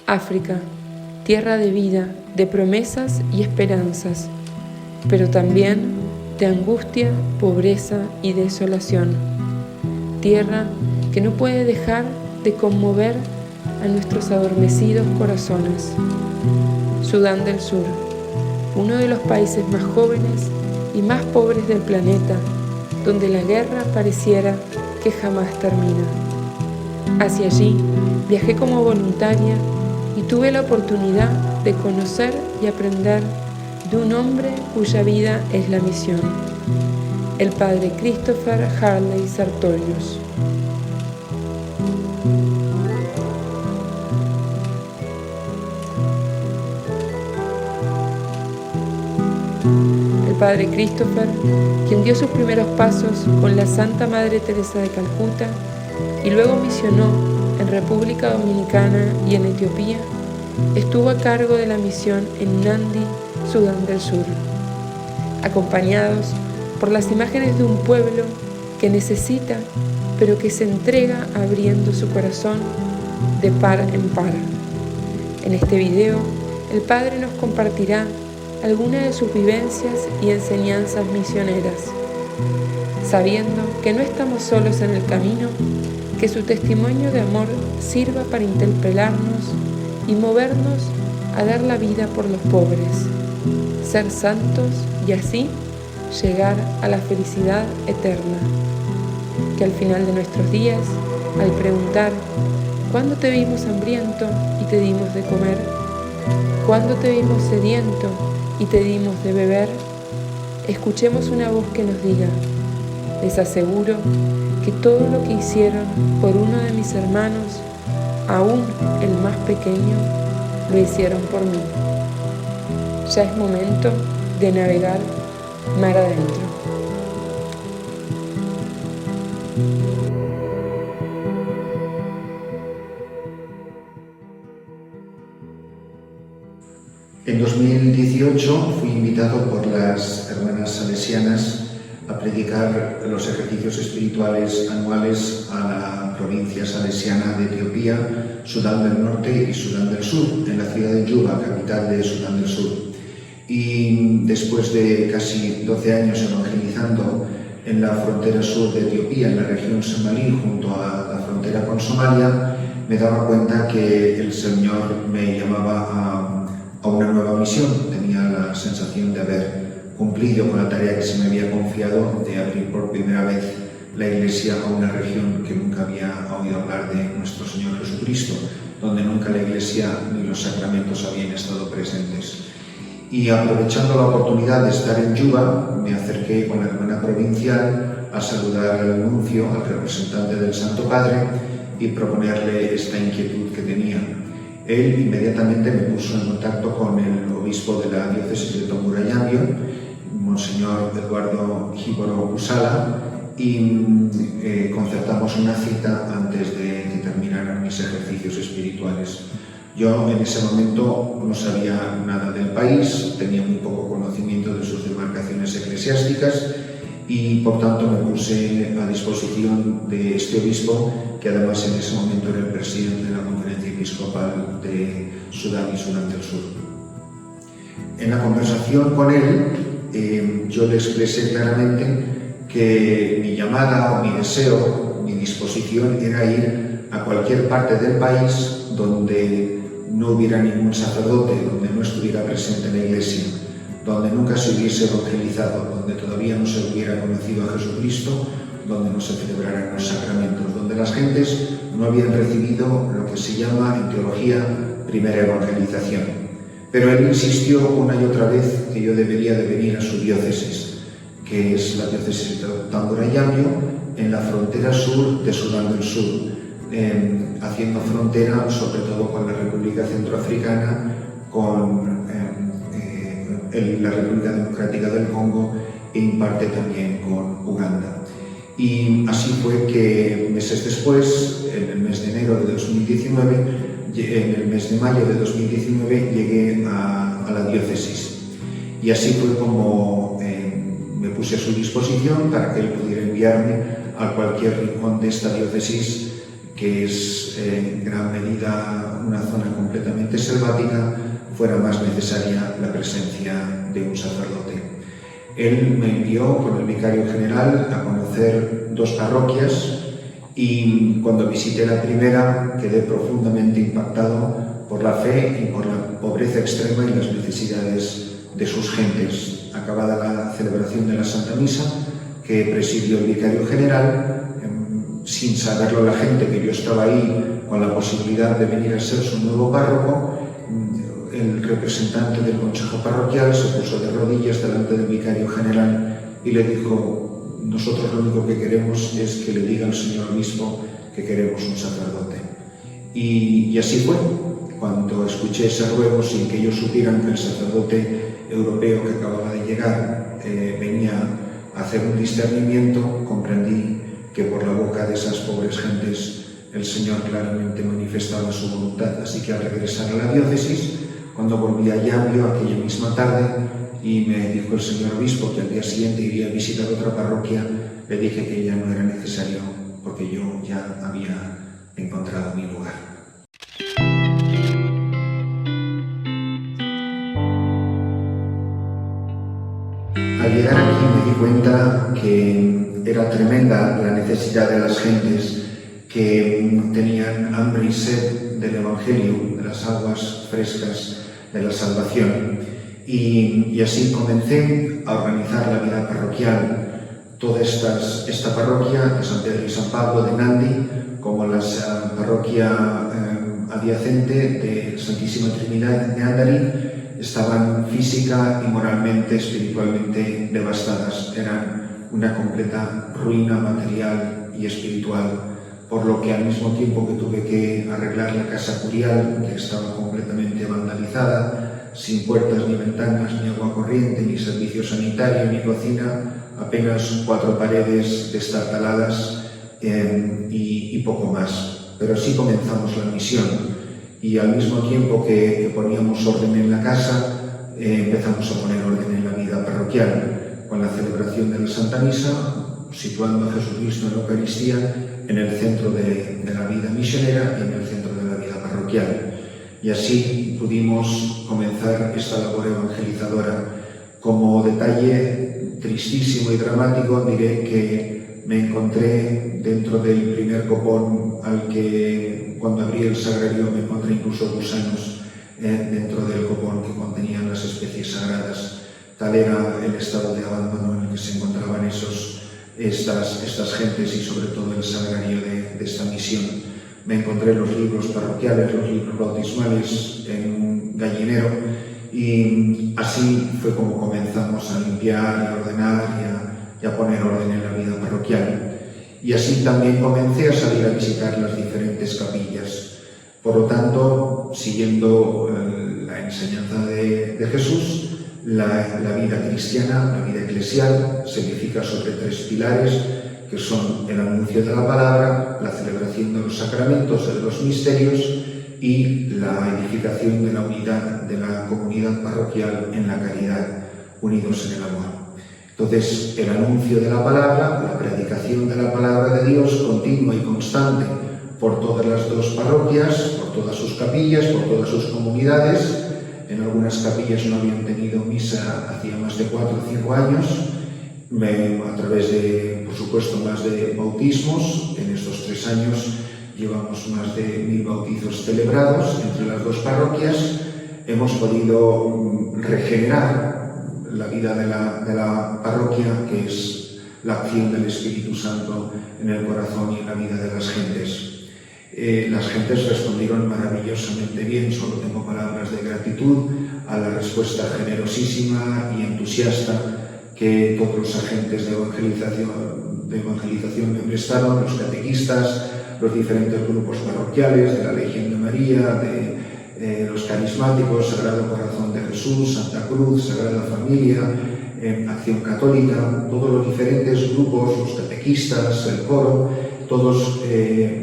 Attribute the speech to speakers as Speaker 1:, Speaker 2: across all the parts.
Speaker 1: África, tierra de vida, de promesas y esperanzas, pero también de angustia, pobreza y desolación. Tierra que no puede dejar de conmover a nuestros adormecidos corazones. Sudán del Sur, uno de los países más jóvenes y más pobres del planeta, donde la guerra pareciera que jamás termina. Hacia allí viajé como voluntaria y tuve la oportunidad de conocer y aprender de un hombre cuya vida es la misión, el padre Christopher Harley Sartorius. El padre Christopher, quien dio sus primeros pasos con la Santa Madre Teresa de Calcuta y luego misionó en República Dominicana y en Etiopía, estuvo a cargo de la misión en Nandi, Sudán del Sur, acompañados por las imágenes de un pueblo que necesita, pero que se entrega abriendo su corazón de par en par. En este video, el Padre nos compartirá algunas de sus vivencias y enseñanzas misioneras, sabiendo que no estamos solos en el camino, que su testimonio de amor sirva para interpelarnos y movernos a dar la vida por los pobres, ser santos y así llegar a la felicidad eterna. Que al final de nuestros días, al preguntar ¿cuándo te vimos hambriento y te dimos de comer? ¿Cuándo te vimos sediento y te dimos de beber? Escuchemos una voz que nos diga: les aseguro que todo lo que hicieron por uno de mis hermanos, aún el más pequeño, lo hicieron por mí. Ya es momento de navegar mar adentro.
Speaker 2: En 2018 fui invitado por las hermanas salesianas a predicar los ejercicios espirituales anuales a la provincia salesiana de Etiopía, Sudán del Norte y Sudán del Sur, en la ciudad de Juba, capital de Sudán del Sur. Y después de casi 12 años evangelizando en la frontera sur de Etiopía, en la región somalí, junto a la frontera con Somalia, me daba cuenta que el Señor me llamaba a una nueva misión. Tenía la sensación de haber cumplido con la tarea que se me había confiado de abrir por primera vez la Iglesia a una región que nunca había oído hablar de nuestro Señor Jesucristo, donde nunca la Iglesia ni los sacramentos habían estado presentes. Y aprovechando la oportunidad de estar en Juba, me acerqué con la hermana provincial a saludar al nuncio, al representante del Santo Padre, y proponerle esta inquietud que tenía. Él inmediatamente me puso en contacto con el obispo de la diócesis de Tongurayambio, Monseñor Eduardo Híboro Kusala, y concertamos una cita antes de que terminaran mis ejercicios espirituales. Yo en ese momento no sabía nada del país, tenía muy poco conocimiento de sus demarcaciones eclesiásticas y por tanto me puse a disposición de este obispo, que además en ese momento era el presidente de la Conferencia Episcopal de Sudán y Sudán del Sur. En la conversación con él, yo le expresé claramente que mi llamada o mi deseo, mi disposición era ir a cualquier parte del país donde no hubiera ningún sacerdote, donde no estuviera presente la Iglesia, donde nunca se hubiese evangelizado, donde todavía no se hubiera conocido a Jesucristo, donde no se celebraran los sacramentos, donde las gentes no habían recibido lo que se llama en teología primera evangelización. Pero él insistió una y otra vez que yo debería de venir a su diócesis, que es la diócesis de Tongurayambio, en la frontera sur de Sudán del Sur, haciendo frontera sobre todo con la República Centroafricana, con la República Democrática del Congo e en parte también con Uganda. Y así fue que meses después, en el mes de enero de 2019, en el mes de mayo de 2019, llegué a la diócesis. Y así fue como me puse a su disposición para que él pudiera enviarme a cualquier rincón de esta diócesis que es en gran medida una zona completamente selvática, fuera más necesaria la presencia de un sacerdote. Él me envió con el vicario general a conocer 2 parroquias y cuando visité la primera quedé profundamente impactado por la fe y por la pobreza extrema y las necesidades de sus gentes. Acabada la celebración de la Santa Misa, que presidió el vicario general, sin saberlo la gente que yo estaba ahí con la posibilidad de venir a ser su nuevo párroco, el representante del consejo parroquial se puso de rodillas delante del vicario general y le dijo: nosotros lo único que queremos es que le diga al señor obispo que queremos un sacerdote. Y así fue. Cuando escuché ese ruego, sin que ellos supieran que el sacerdote europeo que acababa de llegar venía a hacer un discernimiento, comprendí que por la boca de esas pobres gentes el Señor claramente manifestaba su voluntad. Así que al regresar a la diócesis, cuando volví allá, vio aquella misma tarde y me dijo el señor obispo que al día siguiente iría a visitar otra parroquia. Le dije que ya no era necesario porque yo ya había encontrado mi lugar. Al llegar aquí me di cuenta que era tremenda la necesidad de las gentes que tenían hambre y sed del Evangelio, de las aguas frescas de la salvación. Y así comencé a organizar la vida parroquial. Toda esta parroquia de San Pedro y San Pablo de Nandi, como la parroquia adyacente de Santísima Trinidad de Andari, estaban física y moralmente, espiritualmente devastadas. Eran una completa ruina material y espiritual, por lo que al mismo tiempo que tuve que arreglar la casa curial, que estaba completamente vandalizada, sin puertas ni ventanas, ni agua corriente, ni servicio sanitario, ni cocina, apenas 4 paredes destartaladas y poco más. Pero así comenzamos la misión. Y al mismo tiempo que poníamos orden en la casa, empezamos a poner orden en la vida parroquial, con la celebración de la Santa Misa, situando a Jesucristo en la Eucaristía en el centro de la vida misionera y en el centro de la vida parroquial. Y así pudimos comenzar esta labor evangelizadora. Como detalle tristísimo y dramático, diré que me encontré dentro del primer copón al que, cuando abrí el sagrario, me encontré incluso gusanos dentro del copón que contenían las especies sagradas. Tal era el estado de abandono en el que se encontraban estas gentes y sobre todo el sagrario de esta misión. Me encontré los libros parroquiales, los libros bautismales en un gallinero y así fue como comenzamos a limpiar, a ordenar y a poner orden en la vida parroquial. Y así también comencé a salir a visitar las diferentes capillas. Por lo tanto, siguiendo la enseñanza de Jesús, la vida cristiana, la vida eclesial, se edifica sobre 3 pilares, que son el anuncio de la palabra, la celebración de los sacramentos, de los misterios y la edificación de la unidad de la comunidad parroquial en la caridad, unidos en el amor. Entonces, el anuncio de la palabra, la predicación de la palabra de Dios, continua y constante por todas las 2 parroquias, por todas sus capillas, por todas sus comunidades. En algunas capillas no habían tenido misa hacía más de 4 o 5 años, a través de, por supuesto, más de bautismos. En estos 3 años llevamos más de 1000 bautizos celebrados entre las 2 parroquias. Hemos podido regenerar la vida de la parroquia, que es la acción del Espíritu Santo en el corazón y en la vida de las gentes. Las gentes respondieron maravillosamente bien. Solo tengo palabras de gratitud a la respuesta generosísima y entusiasta que todos los agentes de evangelización me prestaron, los catequistas, los diferentes grupos parroquiales de la Legión de María, de los carismáticos, Sagrado Corazón de Jesús, Santa Cruz, Sagrada Familia, Acción Católica, todos los diferentes grupos, los catequistas, el coro, todos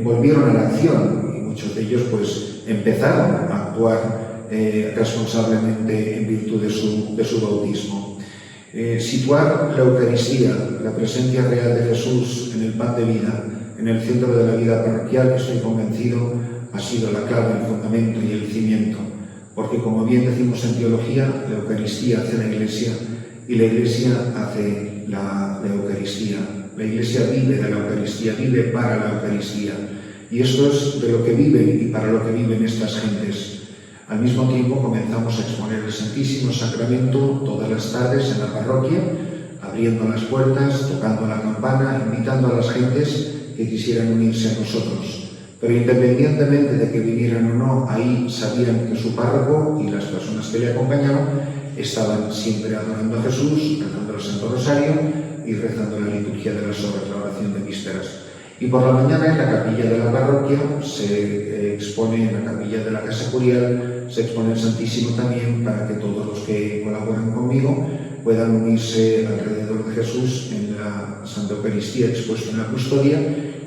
Speaker 2: volvieron a la acción y muchos de ellos pues empezaron a actuar responsablemente en virtud de su bautismo. Situar la Eucaristía, la presencia real de Jesús en el pan de vida, en el centro de la vida parroquial, estoy convencido, ha sido la clave, el fundamento y el cimiento. Porque, como bien decimos en teología, la Eucaristía hace la Iglesia y la Iglesia hace la Eucaristía. La Iglesia vive de la Eucaristía, vive para la Eucaristía. Y esto es de lo que viven y para lo que viven estas gentes. Al mismo tiempo comenzamos a exponer el Santísimo Sacramento todas las tardes en la parroquia, abriendo las puertas, tocando la campana, invitando a las gentes que quisieran unirse a nosotros. Pero independientemente de que vinieran o no, ahí sabían que su párroco y las personas que le acompañaban estaban siempre adorando a Jesús, rezando el Santo Rosario y rezando la liturgia de las horas, la oración de vísperas. Y por la mañana en la capilla de la parroquia se expone, en la capilla de la Casa Curial, se expone el Santísimo también para que todos los que colaboran conmigo puedan unirse alrededor de Jesús en la Santa Eucaristía expuesta en la custodia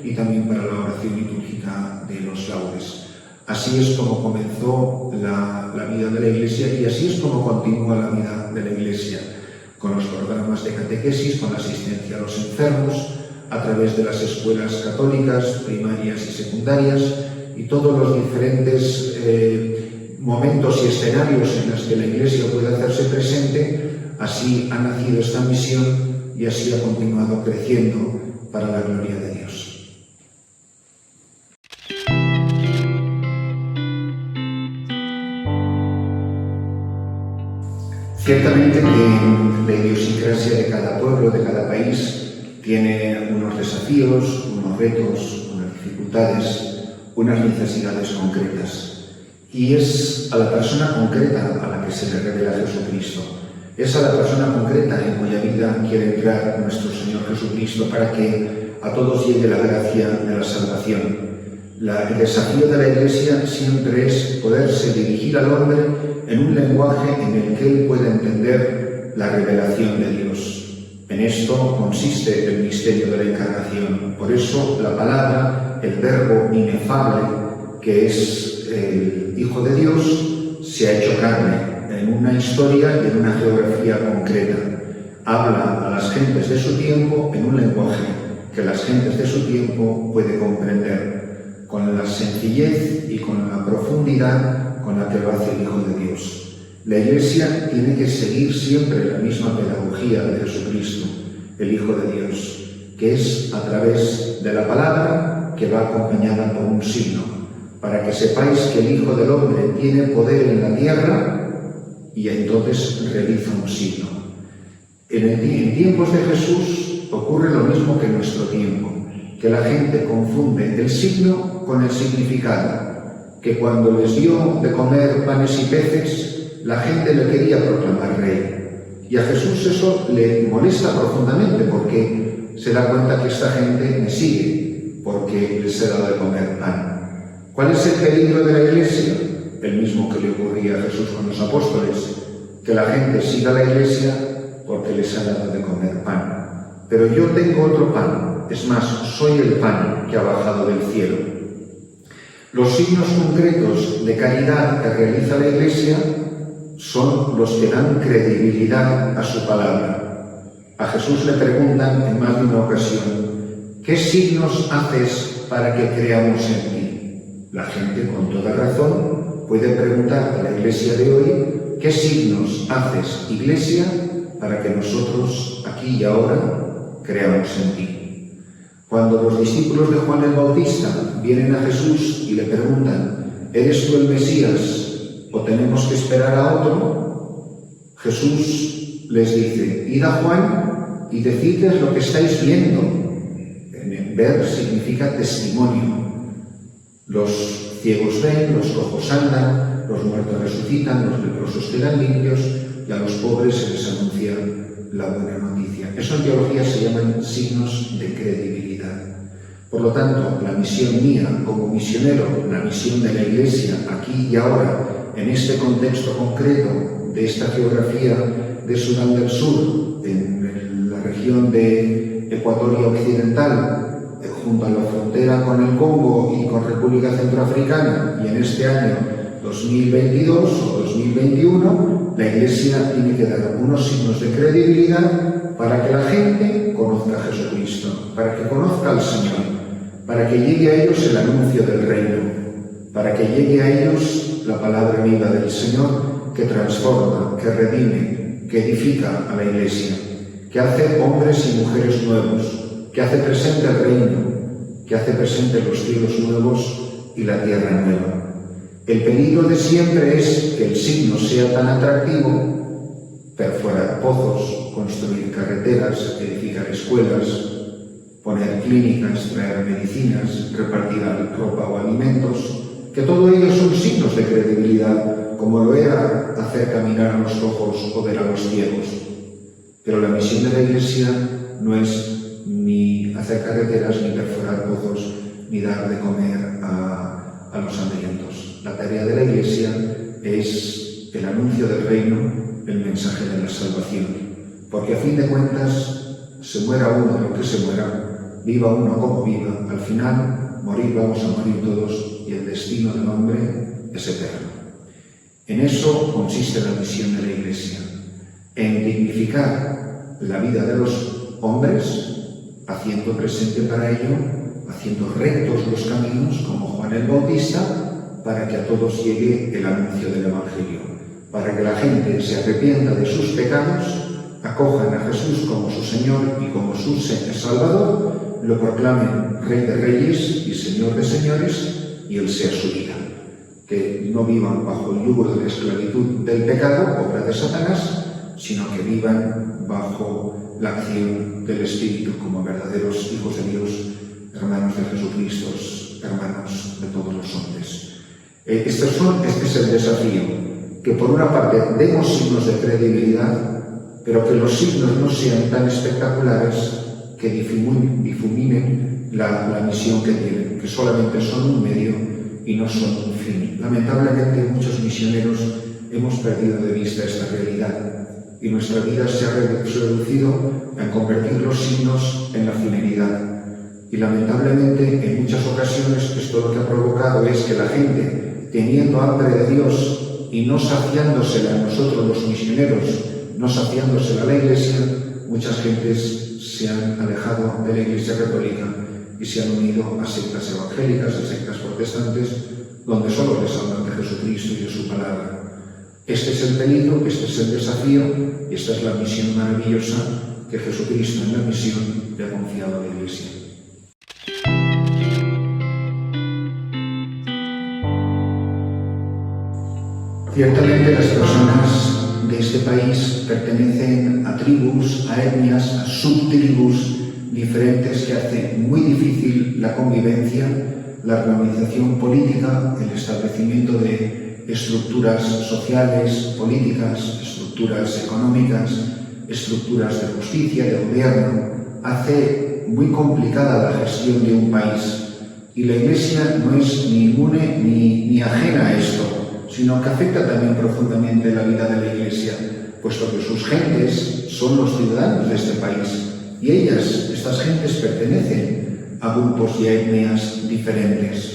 Speaker 2: y también para la oración litúrgica de los laudes. Así es como comenzó la vida de la Iglesia y así es como continúa la vida de la Iglesia, con los programas de catequesis, con la asistencia a los enfermos, a través de las escuelas católicas, primarias y secundarias, y todos los diferentes momentos y escenarios en los que la Iglesia puede hacerse presente. Así ha nacido esta misión y así ha continuado creciendo para la gloria de Dios. Ciertamente que la idiosincrasia de cada pueblo, de cada país, tiene unos desafíos, unos retos, unas dificultades, unas necesidades concretas. Y es a la persona concreta a la que se le revela Jesucristo. Es a la persona concreta en cuya vida quiere entrar nuestro Señor Jesucristo para que a todos llegue la gracia de la salvación. El desafío de la Iglesia siempre es poderse dirigir al hombre en un lenguaje en el que él pueda entender la revelación de Dios. En esto consiste el misterio de la encarnación. Por eso la palabra, el verbo inefable, que es el Hijo de Dios, se ha hecho carne en una historia y en una geografía concreta. Habla a las gentes de su tiempo en un lenguaje que las gentes de su tiempo puede comprender, con la sencillez y con la profundidad con la que lo hace el Hijo de Dios. La Iglesia tiene que seguir siempre la misma pedagogía de Jesucristo, el Hijo de Dios, que es a través de la palabra que va acompañada por un signo, para que sepáis que el Hijo del Hombre tiene poder en la tierra y entonces realiza un signo. En tiempos de Jesús ocurre lo mismo que en nuestro tiempo, que la gente confunde el signo con el significado, que cuando les dio de comer panes y peces, la gente le quería proclamar rey. Y a Jesús eso le molesta profundamente porque se da cuenta que esta gente me sigue porque les he dado de comer pan. ¿Cuál es el peligro de la Iglesia? El mismo que le ocurría a Jesús con los apóstoles, que la gente siga a la Iglesia porque les ha dado de comer pan. Pero yo tengo otro pan, es más, soy el pan que ha bajado del cielo. Los signos concretos de caridad que realiza la Iglesia son los que dan credibilidad a su palabra. A Jesús le preguntan en más de una ocasión: ¿qué signos haces para que creamos en ti? La gente, con toda razón, puede preguntar a la Iglesia de hoy: ¿qué signos haces, Iglesia, para que nosotros, aquí y ahora, creamos en ti? Cuando los discípulos de Juan el Bautista vienen a Jesús y le preguntan: ¿eres tú el Mesías o tenemos que esperar a otro? Jesús les dice: id a Juan y decidles lo que estáis viendo. Ver significa testimonio. Los ciegos ven, los cojos andan, los muertos resucitan, los leprosos quedan limpios y a los pobres se les anuncia la buena noticia. Eso en teología se llaman signos de credibilidad. Por lo tanto, la misión mía como misionero, la misión de la Iglesia aquí y ahora, en este contexto concreto de esta geografía de Sudán del Sur, en la región de Ecuatoria Occidental, junto a la frontera con el Congo y con República Centroafricana, y en este año 2022 o 2021, la Iglesia tiene que dar unos signos de credibilidad para que la gente conozca a Jesucristo, para que conozca al Señor, para que llegue a ellos el anuncio del reino, para que llegue a ellos la palabra viva del Señor que transforma, que redime, que edifica a la Iglesia, que hace hombres y mujeres nuevos, que hace presente el reino, que hace presente los cielos nuevos y la tierra nueva. El peligro de siempre es que el signo sea tan atractivo, perforar pozos, construir carreteras, edificar escuelas, poner clínicas, traer medicinas, repartir ropa o alimentos, que todo ello son signos de credibilidad, como lo era hacer caminar a los cojos o ver a los ciegos. Pero la misión de la Iglesia no es ni hacer carreteras, ni perforar pozos, ni dar de comer a los hambrientos. La tarea de la Iglesia es el anuncio del reino, el mensaje de la salvación. Porque a fin de cuentas, se muera uno de lo que se muera, viva uno como viva, al final morir vamos a morir todos y el destino del hombre es eterno. En eso consiste la misión de la Iglesia, en dignificar la vida de los hombres, haciendo presente para ello, haciendo rectos los caminos, como Juan el Bautista, para que a todos llegue el anuncio del Evangelio, para que la gente se arrepienta de sus pecados, acojan a Jesús como su Señor y como su Salvador, lo proclamen Rey de Reyes y Señor de Señores, y Él sea su vida. Que no vivan bajo el yugo de la esclavitud del pecado, obra de Satanás, sino que vivan bajo la acción del Espíritu como verdaderos hijos de Dios, hermanos de Jesucristo, hermanos de todos los hombres. Este es el desafío, que por una parte demos signos de credibilidad, pero que los signos no sean tan espectaculares que difuminen la misión que tienen, que solamente son un medio y no son un fin. Lamentablemente muchos misioneros hemos perdido de vista esta realidad y nuestra vida se ha reducido a convertir los signos en la finalidad. Y lamentablemente en muchas ocasiones esto lo que ha provocado es que la gente, teniendo hambre de Dios y no saciándosela a nosotros los misioneros, no saciándosela a la Iglesia, muchas gentes se han alejado de la Iglesia católica y se han unido a sectas evangélicas, a sectas protestantes, donde solo les hablan de Jesucristo y de su palabra. Este es el peligro, este es el desafío y esta es la misión maravillosa que Jesucristo en la misión le ha confiado a la Iglesia. Ciertamente las personas de este país pertenecen a tribus, a etnias, a subtribus diferentes que hacen muy difícil la convivencia, la organización política, el establecimiento de estructuras sociales, políticas, estructuras económicas, estructuras de justicia, de gobierno, hace muy complicada la gestión de un país. Y la Iglesia no es ni inmune ni ajena a esto, sino que afecta también profundamente la vida de la Iglesia, puesto que sus gentes son los ciudadanos de este país. Y estas gentes pertenecen a grupos y a etnias diferentes.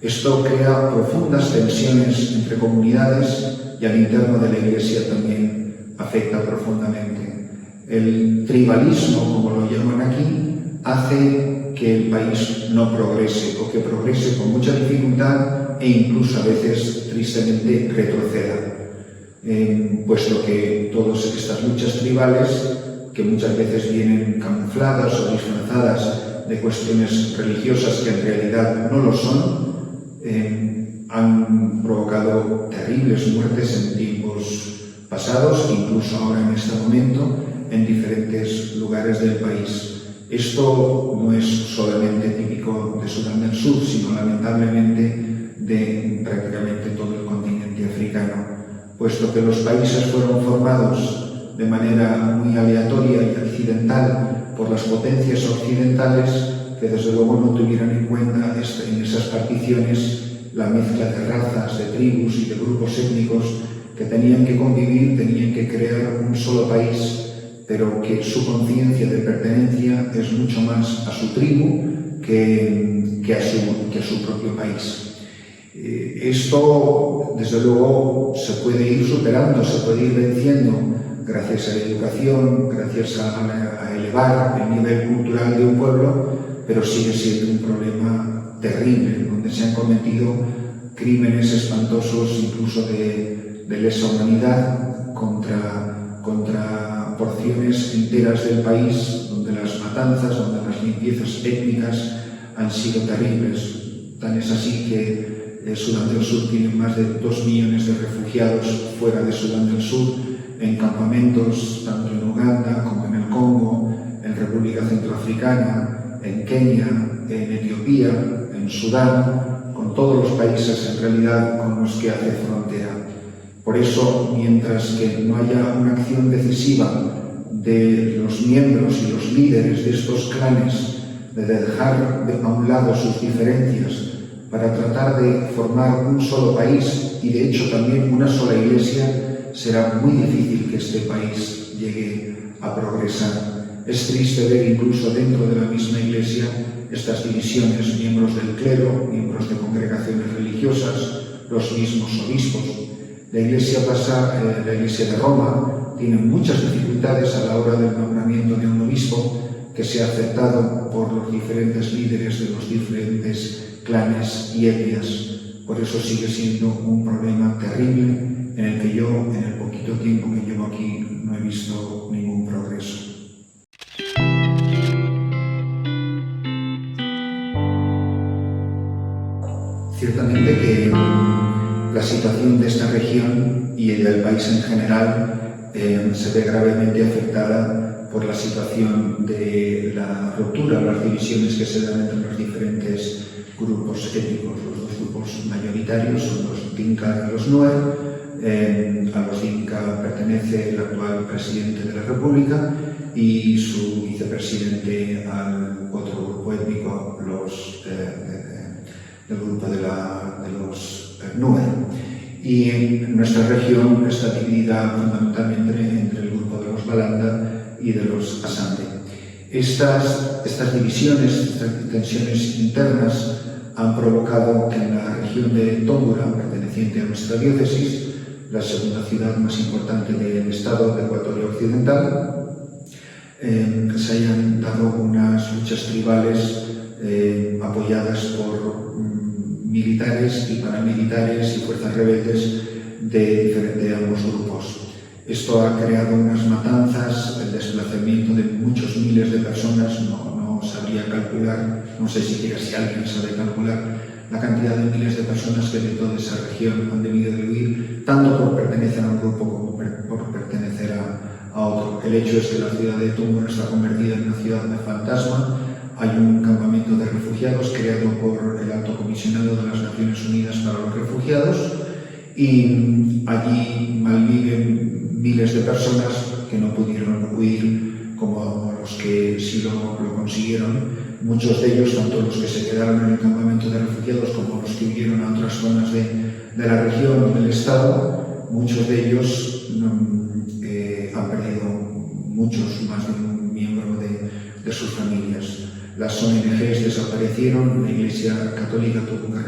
Speaker 2: Esto crea profundas tensiones entre comunidades y al interno de la Iglesia también afecta profundamente. El tribalismo, como lo llaman aquí, hace que el país no progrese o que progrese con mucha dificultad e incluso a veces tristemente retroceda, puesto que todas estas luchas tribales, que muchas veces vienen camufladas o disfrazadas de cuestiones religiosas que en realidad no lo son, han provocado terribles muertes en tiempos pasados, incluso ahora en este momento, en diferentes lugares del país. Esto no es solamente típico de Sudán del Sur, sino lamentablemente de prácticamente todo el continente africano, puesto que los países fueron formados de manera muy aleatoria y accidental por las potencias occidentales, que desde luego no tuvieran en cuenta en esas particiones la mezcla de razas, de tribus y de grupos étnicos que tenían que convivir, tenían que crear un solo país, pero que su conciencia de pertenencia es mucho más a su tribu que a su propio país. Esto, desde luego, se puede ir superando, se puede ir venciendo gracias a la educación, gracias a elevar el nivel cultural de un pueblo, pero sigue siendo un problema terrible, donde se han cometido crímenes espantosos, incluso de lesa humanidad, contra porciones enteras del país, donde las matanzas, donde las limpiezas étnicas han sido terribles. Tan es así que Sudán del Sur tiene más de 2 millones de refugiados fuera de Sudán del Sur, en campamentos tanto en Uganda como en el Congo, en República Centroafricana, en Kenia, en Etiopía, en Sudán, con todos los países en realidad con los que hace frontera. Por eso, mientras que no haya una acción decisiva de los miembros y los líderes de estos clanes de dejar a un lado sus diferencias para tratar de formar un solo país y de hecho también una sola iglesia, será muy difícil que este país llegue a progresar. Es triste ver incluso dentro de la misma iglesia estas divisiones, miembros del clero, miembros de congregaciones religiosas, los mismos obispos. La iglesia de Roma tiene muchas dificultades a la hora del nombramiento de un obispo que sea aceptado por los diferentes líderes de los diferentes clanes y etnias. Por eso sigue siendo un problema terrible en el que yo, en el poquito tiempo que llevo aquí, no he visto ningún progreso. Ciertamente que la situación de esta región y del país en general se ve gravemente afectada por la situación de la ruptura, las divisiones que se dan entre los diferentes grupos étnicos. Los dos grupos mayoritarios son los Dinka y los Nuer. A los Dinka pertenece el actual presidente de la República y su vicepresidente al otro grupo étnico, del grupo de los Nuer. Y en nuestra región está dividida fundamentalmente entre el grupo de los Balanda y de los Asante. Estas divisiones, estas tensiones internas, han provocado que en la región de Tómbura, perteneciente a nuestra diócesis, la segunda ciudad más importante del estado de Ecuatoria Occidental, se hayan dado unas luchas tribales apoyadas por militares y paramilitares y fuerzas rebeldes de ambos grupos. Esto ha creado unas matanzas, el desplazamiento de muchos miles de personas. No sabría calcular, no sé siquiera si alguien sabe calcular la cantidad de miles de personas que de toda esa región han debido de huir, tanto por pertenecer a un grupo como por pertenecer a otro. El hecho es que la ciudad de Tómbora está convertida en una ciudad de fantasma. Hay un campamento de refugiados creado por el Alto Comisionado de las Naciones Unidas para los Refugiados y allí malviven miles de personas que no pudieron huir como los que sí lo consiguieron. Muchos de ellos, tanto los que se quedaron en el campamento de refugiados como los que huyeron a otras zonas de la región o del Estado, muchos de ellos han perdido muchos, más de un miembro de sus familias. Las ONGs desaparecieron, la Iglesia Católica tuvo que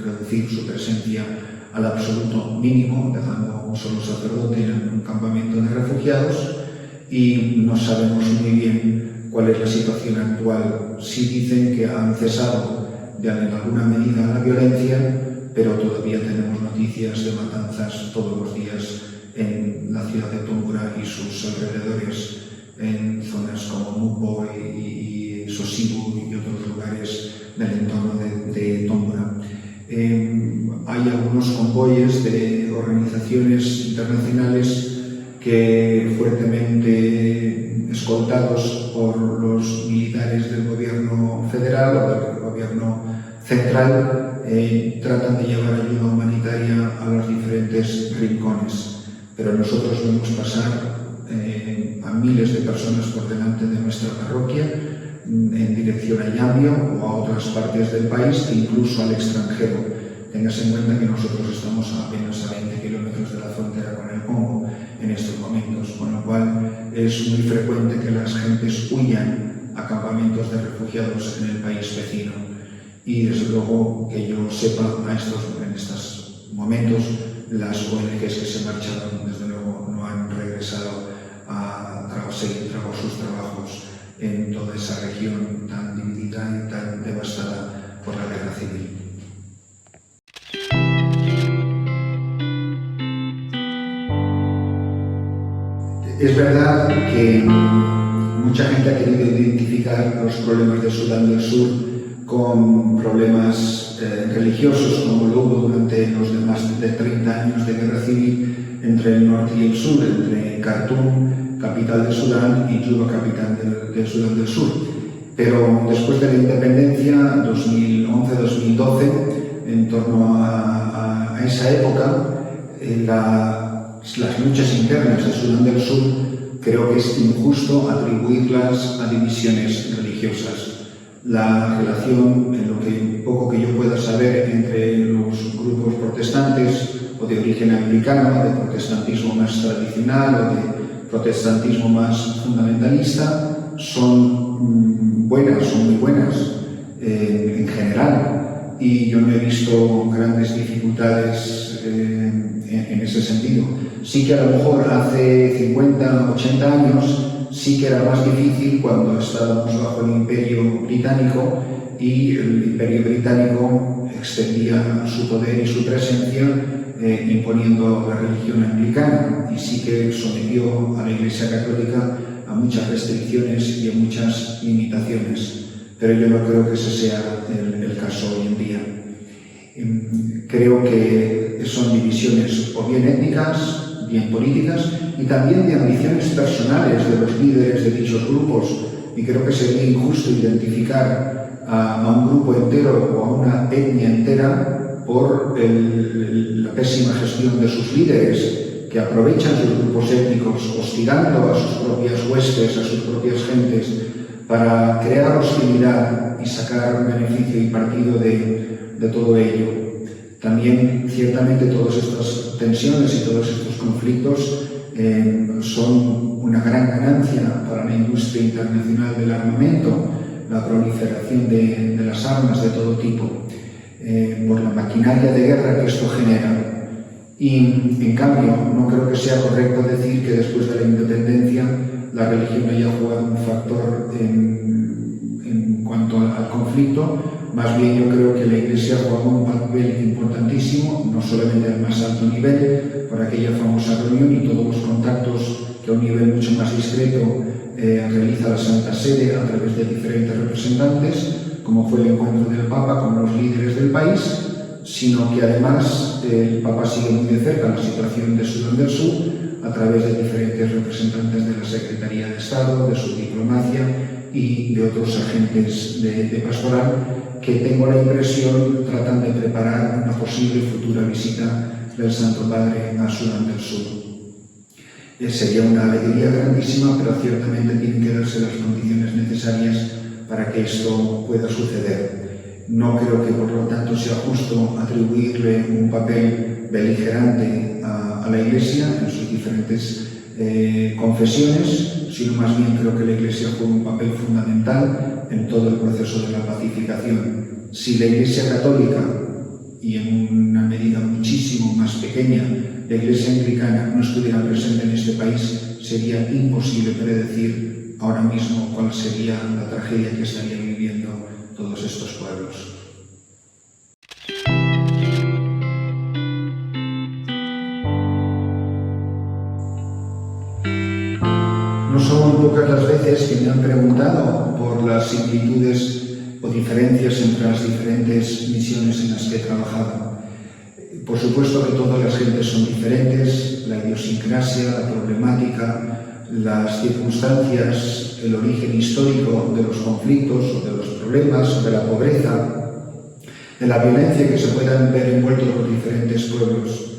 Speaker 2: reducir su presencia al absoluto mínimo, dejando un solo sacerdote en un campamento de refugiados, y no sabemos muy bien cuál es la situación actual. Sí dicen que han cesado en alguna medida la violencia, pero todavía tenemos noticias de matanzas todos los días en la ciudad de Tómbora y sus alrededores, en zonas como Mupo y Sosibu y otros lugares del entorno de Tómbora. Hay algunos convoyes de organizaciones internacionales que, fuertemente escoltados por los militares del gobierno federal o del gobierno central, tratan de llevar ayuda humanitaria a los diferentes rincones. Pero nosotros vemos pasar a miles de personas por delante de nuestra parroquia en dirección a Yambio o a otras partes del país e incluso al extranjero. Tengas en cuenta que nosotros estamos apenas a 20 kilómetros de la frontera con el Congo en estos momentos, con lo cual es muy frecuente que las gentes huyan a campamentos de refugiados en el país vecino. Y desde luego que yo sepa, en estos momentos las ONGs que se marcharon desde luego no han regresado a seguir sus trabajos en toda esa región tan dividida y tan devastada por la guerra civil. Es verdad que mucha gente ha querido identificar los problemas de Sudán del Sur con problemas religiosos, como lo hubo durante los más de 30 años de guerra civil entre el norte y el sur, entre Khartoum, capital de Sudán, y Juba, capital del Sudán del Sur. Pero después de la independencia, 2011-2012, en torno a esa época, las luchas internas de Sudán del Sur, creo que es injusto atribuirlas a divisiones religiosas. La relación, en lo que poco que yo pueda saber, entre los grupos protestantes o de origen anglicano, de protestantismo más tradicional o de protestantismo más fundamentalista, son buenas, son muy buenas en general, y yo no he visto grandes dificultades en ese sentido. Sí que a lo mejor hace 50, 80 años sí que era más difícil cuando estábamos bajo el Imperio Británico y el Imperio Británico extendía su poder y su presencia imponiendo la religión anglicana, y sí que sometió a la Iglesia Católica a muchas restricciones y a muchas limitaciones, pero yo no creo que ese sea el caso hoy en día. Creo que son divisiones o bien étnicas, bien políticas, y también de ambiciones personales de los líderes de dichos grupos, y creo que sería injusto identificar a un grupo entero o a una etnia entera por la pésima gestión de sus líderes, que aprovechan sus grupos étnicos hostigando a sus propias huestes, a sus propias gentes, para crear hostilidad y sacar beneficio y partido de todo ello. También, ciertamente, todas estas tensiones y todos estos conflictos son una gran ganancia para la industria internacional del armamento, la proliferación de las armas de todo tipo, por la maquinaria de guerra que esto genera. Y, en cambio, no creo que sea correcto decir que después de la independencia la religión haya jugado un factor en cuanto al conflicto. Más bien, yo creo que la Iglesia jugó un papel importantísimo, no solamente al más alto nivel, por aquella famosa reunión y todos los contactos que a un nivel mucho más discreto realiza la Santa Sede a través de diferentes representantes, como fue el encuentro del Papa con los líderes del país, sino que además el Papa sigue muy de cerca la situación de Sudán del Sur a través de diferentes representantes de la Secretaría de Estado, de su diplomacia y de otros agentes de pastoral, que tengo la impresión tratan de preparar una posible futura visita del Santo Padre a Sudán del Sur. Sería una alegría grandísima, pero ciertamente tienen que darse las condiciones necesarias para que esto pueda suceder. No creo que, por lo tanto, sea justo atribuirle un papel beligerante a la Iglesia en sus diferentes confesiones, sino más bien creo que la Iglesia juega un papel fundamental en todo el proceso de la pacificación. Si la Iglesia Católica, y en una medida muchísimo más pequeña, la Iglesia Anglicana, no estuviera presente en este país, sería imposible predecir ahora mismo cuál sería la tragedia que estarían viviendo todos estos pueblos. No son pocas las veces que me han preguntado por las similitudes o diferencias entre las diferentes misiones en las que he trabajado. Por supuesto que todas las gentes son diferentes, la idiosincrasia, la problemática, las circunstancias, el origen histórico de los conflictos o de los problemas, de la pobreza, de la violencia que se puedan ver envueltos los diferentes pueblos.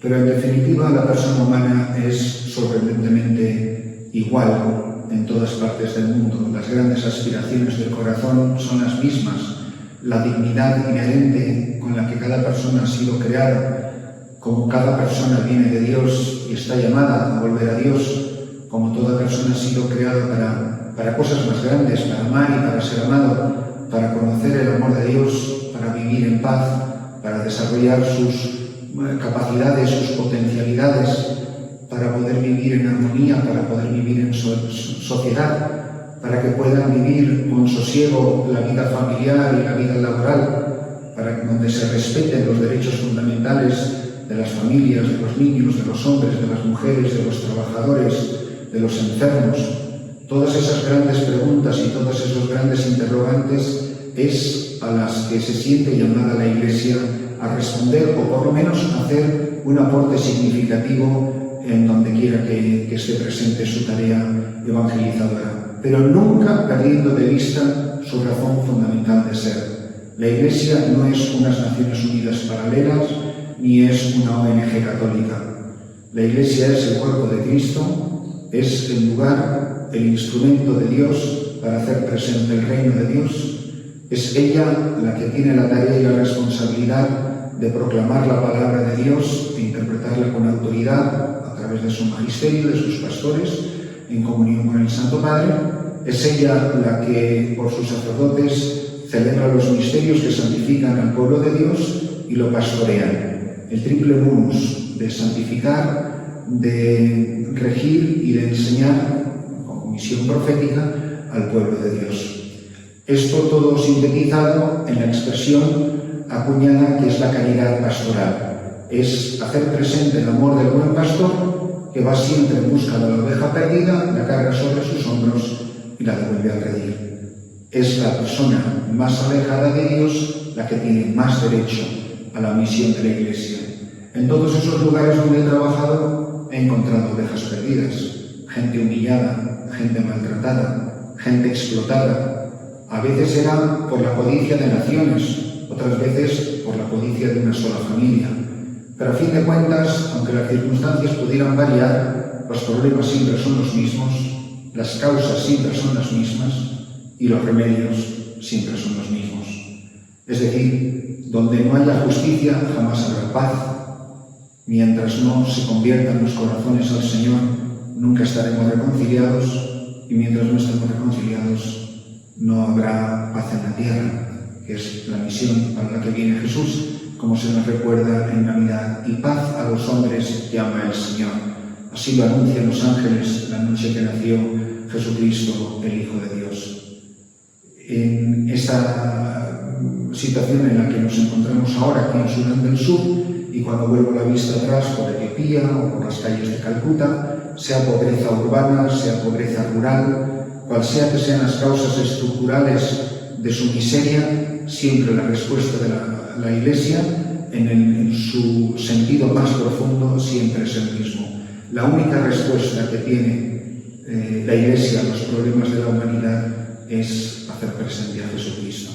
Speaker 2: Pero en definitiva la persona humana es sorprendentemente igual en todas partes del mundo. Las grandes aspiraciones del corazón son las mismas. La dignidad inherente con la que cada persona ha sido creada, como cada persona viene de Dios y está llamada a volver a Dios, como toda persona ha sido creada para cosas más grandes, para amar y para ser amado, para conocer el amor de Dios, para vivir en paz, para desarrollar sus capacidades, sus potencialidades, para poder vivir en armonía, para poder vivir en sociedad, para que puedan vivir con sosiego la vida familiar y la vida laboral, para que donde se respeten los derechos fundamentales de las familias, de los niños, de los hombres, de las mujeres, de los trabajadores, de los enfermos. Todas esas grandes preguntas y todos esos grandes interrogantes es a las que se siente llamada la Iglesia a responder, o por lo menos a hacer un aporte significativo en donde quiera que esté presente su tarea evangelizadora, pero nunca perdiendo de vista su razón fundamental de ser. La Iglesia no es unas Naciones Unidas paralelas, ni es una ONG católica. La Iglesia es el cuerpo de Cristo, es el lugar, el instrumento de Dios para hacer presente el reino de Dios. Es ella la que tiene la tarea y la responsabilidad de proclamar la palabra de Dios, de interpretarla con autoridad a través de su magisterio, de sus pastores, en comunión con el Santo Padre. Es ella la que, por sus sacerdotes, celebra los misterios que santifican al pueblo de Dios y lo pastorean. El triple munus de santificar, de regir y de enseñar, como misión profética, al pueblo de Dios. Esto todo sintetizado en la expresión acuñada que es la caridad pastoral. Es hacer presente el amor del buen pastor que va siempre en busca de la oveja perdida, la carga sobre sus hombros y la devuelve al redil. Es la persona más alejada de Dios la que tiene más derecho a la misión de la Iglesia. En todos esos lugares donde he trabajado he encontrado ovejas perdidas, gente humillada, gente maltratada, gente explotada. A veces era por la codicia de naciones, otras veces por la codicia de una sola familia. Pero a fin de cuentas, aunque las circunstancias pudieran variar, los problemas siempre son los mismos, las causas siempre son las mismas y los remedios siempre son los mismos. Es decir, donde no haya justicia jamás habrá paz. Mientras no se conviertan los corazones al Señor, nunca estaremos reconciliados, y mientras no estemos reconciliados, no habrá paz en la tierra, que es la misión para la que viene Jesús, como se nos recuerda en Navidad, y paz a los hombres que ama el Señor. Así lo anuncian los ángeles la noche que nació Jesucristo, el Hijo de Dios. En esta situación en la que nos encontramos ahora aquí en Sudán del Sur, y cuando vuelvo la vista atrás por Etiopía o por las calles de Calcuta, sea pobreza urbana, sea pobreza rural, cual sea que sean las causas estructurales de su miseria, siempre la respuesta de la Iglesia, en su sentido más profundo, siempre es el mismo. La única respuesta que tiene la Iglesia a los problemas de la humanidad es hacer presente a Jesucristo.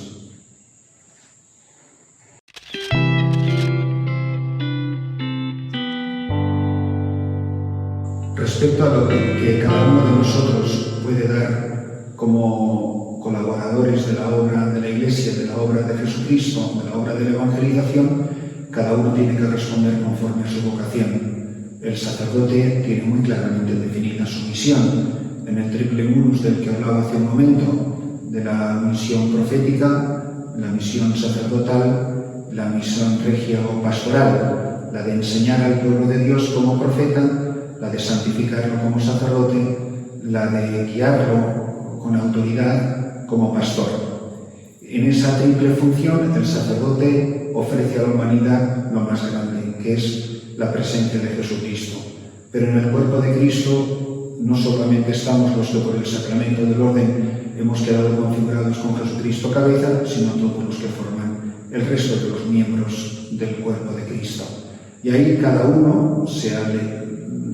Speaker 2: Respecto a lo que cada uno de nosotros puede dar como colaboradores de la obra de la Iglesia, de la obra de Jesucristo, de la obra de la evangelización, cada uno tiene que responder conforme a su vocación. El sacerdote tiene muy claramente definida su misión. En el triple munus del que hablaba hace un momento, de la misión profética, la misión sacerdotal, la misión regia o pastoral, la de enseñar al pueblo de Dios como profeta, la de santificarlo como sacerdote, la de guiarlo con autoridad como pastor. En esa triple función, el sacerdote ofrece a la humanidad lo más grande, que es la presencia de Jesucristo. Pero en el cuerpo de Cristo no solamente estamos los que por el sacramento del orden hemos quedado configurados con Jesucristo cabeza, sino todos los que forman el resto de los miembros del cuerpo de Cristo. Y ahí cada uno, sea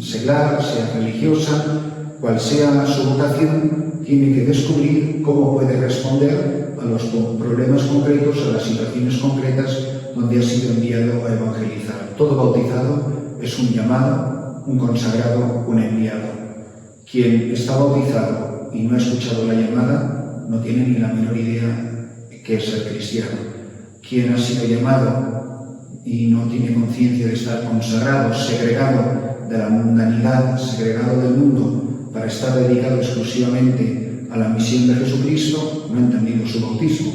Speaker 2: seglar, sea religiosa, cual sea su vocación, tiene que descubrir cómo puede responder a los problemas concretos, a las situaciones concretas donde ha sido enviado a evangelizar. Todo bautizado es un llamado, un consagrado, un enviado. Quien está bautizado y no ha escuchado la llamada no tiene ni la menor idea de qué es ser cristiano. Quien ha sido llamado y no tiene conciencia de estar consagrado, segregado de la mundanidad, segregado del mundo, para estar dedicado exclusivamente a la misión de Jesucristo, no ha entendido su bautismo.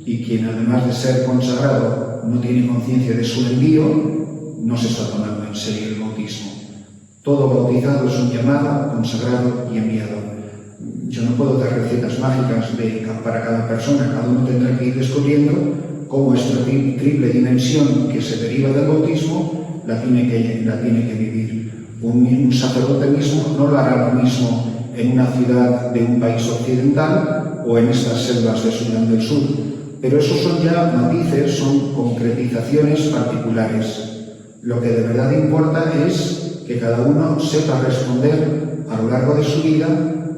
Speaker 2: Y quien, además de ser consagrado, no tiene conciencia de su envío, no se está tomando en serio el bautismo. Todo bautizado es un llamado, consagrado y enviado. Yo no puedo dar recetas mágicas para cada persona, cada uno tendrá que ir descubriendo cómo esta triple dimensión que se deriva del bautismo la tiene que vivir. Un sacerdote mismo no lo hará lo mismo en una ciudad de un país occidental o en estas selvas de Sudán del Sur, pero esos son ya matices, son concretizaciones particulares. Lo que de verdad importa es que cada uno sepa responder a lo largo de su vida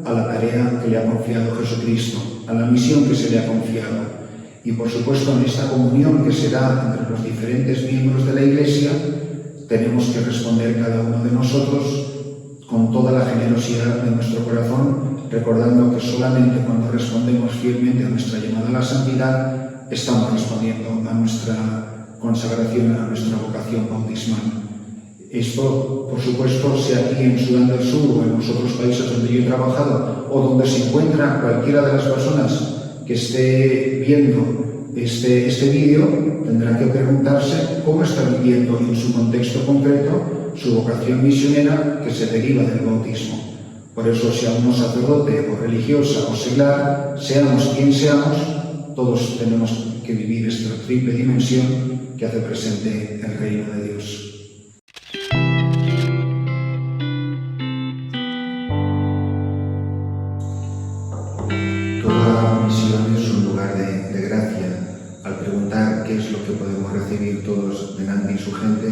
Speaker 2: a la tarea que le ha confiado Jesucristo, a la misión que se le ha confiado. Y por supuesto en esta comunión que se da entre los diferentes miembros de la Iglesia, tenemos que responder cada uno de nosotros con toda la generosidad de nuestro corazón, recordando que solamente cuando respondemos fielmente a nuestra llamada a la santidad, estamos respondiendo a nuestra consagración, a nuestra vocación bautismal. Esto, por supuesto, sea aquí en Sudán del Sur o en los otros países donde yo he trabajado o donde se encuentra cualquiera de las personas que esté viendo este vídeo, tendrá que preguntarse cómo está viviendo en su contexto concreto su vocación misionera que se deriva del bautismo. Por eso, sea uno sacerdote o religiosa o seglar, seamos quien seamos, todos tenemos que vivir esta triple dimensión que hace presente el reino de Dios. Toda misión es un lugar de gracia. Al preguntar qué es lo que podemos recibir todos de Nandi y su gente,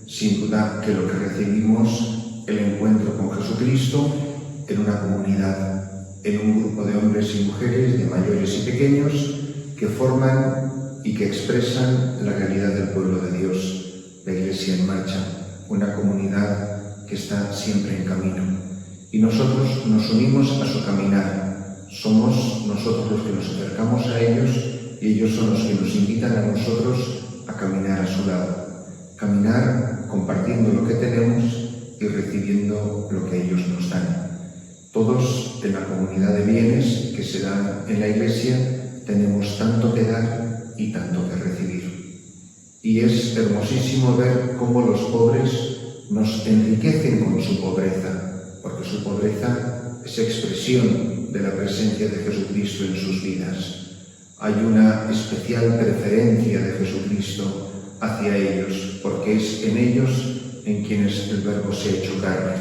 Speaker 2: sin duda que lo que recibimos, el encuentro con Jesucristo en una comunidad, en un grupo de hombres y mujeres, de mayores y pequeños, que forman y que expresan la realidad del pueblo de Dios, la Iglesia en marcha, una comunidad que está siempre en camino. Y nosotros nos unimos a su caminar. Somos nosotros los que nos acercamos a ellos y ellos son los que nos invitan a nosotros a caminar a su lado. Caminar compartiendo lo que tenemos y recibiendo lo que ellos nos dan. Todos en la comunidad de bienes que se dan en la Iglesia tenemos tanto que dar y tanto que recibir. Y es hermosísimo ver cómo los pobres nos enriquecen con su pobreza, porque su pobreza es expresión de la presencia de Jesucristo en sus vidas. Hay una especial preferencia de Jesucristo hacia ellos, porque es en ellos en quienes el Verbo se ha hecho carne.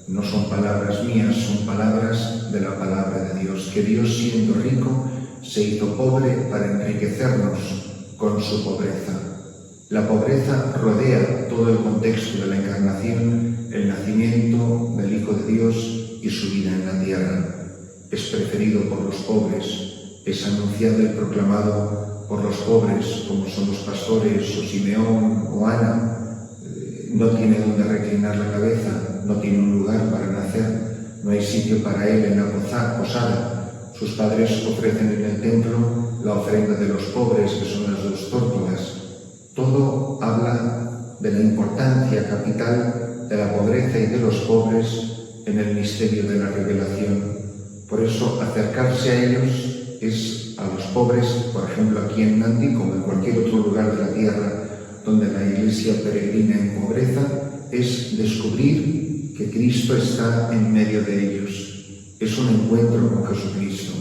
Speaker 2: No son palabras mías, son palabras de la palabra de Dios, que Dios, siendo rico, se hizo pobre para enriquecernos con su pobreza. La pobreza rodea todo el contexto de la encarnación, el nacimiento del Hijo de Dios y su vida en la tierra. Es preferido por los pobres, es anunciado y proclamado por los pobres, como son los pastores, o Simeón, o Ana. No tiene donde reclinar la cabeza, no tiene un lugar para nacer, no hay sitio para él en la posada. Sus padres ofrecen en el templo la ofrenda de los pobres, que son las 2 tórtolas. Todo habla de la importancia capital de la pobreza y de los pobres en el misterio de la revelación. Por eso, acercarse a ellos es a los pobres, por ejemplo aquí en Nandi, como en cualquier otro lugar de la tierra donde la Iglesia peregrina en pobreza, es descubrir que Cristo está en medio de ellos. Es un encuentro con Jesucristo.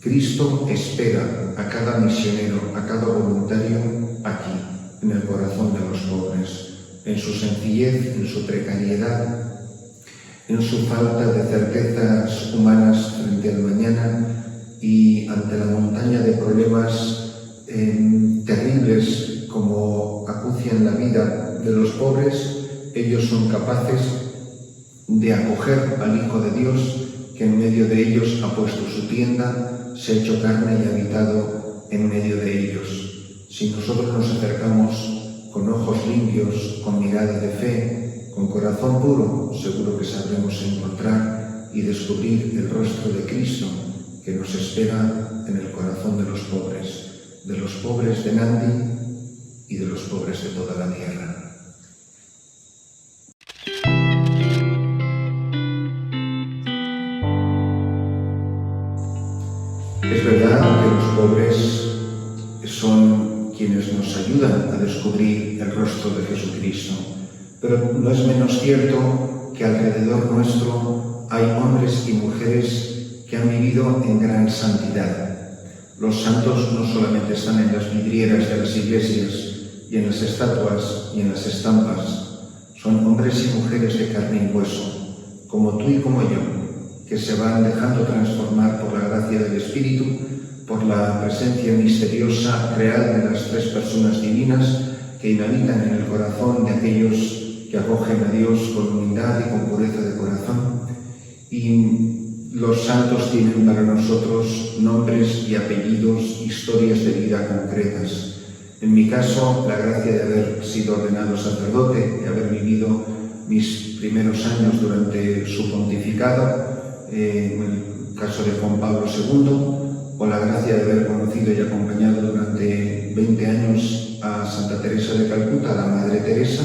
Speaker 2: Cristo espera a cada misionero, a cada voluntario aquí, en el corazón de los pobres, en su sencillez, en su precariedad, en su falta de certezas humanas frente al mañana y ante la montaña de problemas terribles como acucian la vida de los pobres. Ellos son capaces de acoger al Hijo de Dios, que en medio de ellos ha puesto su tienda, se ha hecho carne y ha habitado en medio de ellos. Si nosotros nos acercamos con ojos limpios, con mirada de fe, con corazón puro, seguro que sabremos encontrar y descubrir el rostro de Cristo que nos espera en el corazón de los pobres de Nandi y de los pobres de toda la tierra. Es verdad que los pobres son quienes nos ayudan a descubrir el rostro de Jesucristo, pero no es menos cierto que alrededor nuestro hay hombres y mujeres que que han vivido en gran santidad. Los santos no solamente están en las vidrieras de las iglesias y en las estatuas y en las estampas, son hombres y mujeres de carne y hueso, como tú y como yo, que se van dejando transformar por la gracia del Espíritu, por la presencia misteriosa, real de las tres personas divinas que inhabitan en el corazón de aquellos que acogen a Dios con humildad y con pureza de corazón. Y los santos tienen para nosotros nombres y apellidos, historias de vida concretas. En mi caso, la gracia de haber sido ordenado sacerdote, de haber vivido mis primeros años durante su pontificado, en el caso de Juan Pablo II, o la gracia de haber conocido y acompañado durante 20 años a Santa Teresa de Calcuta, la Madre Teresa,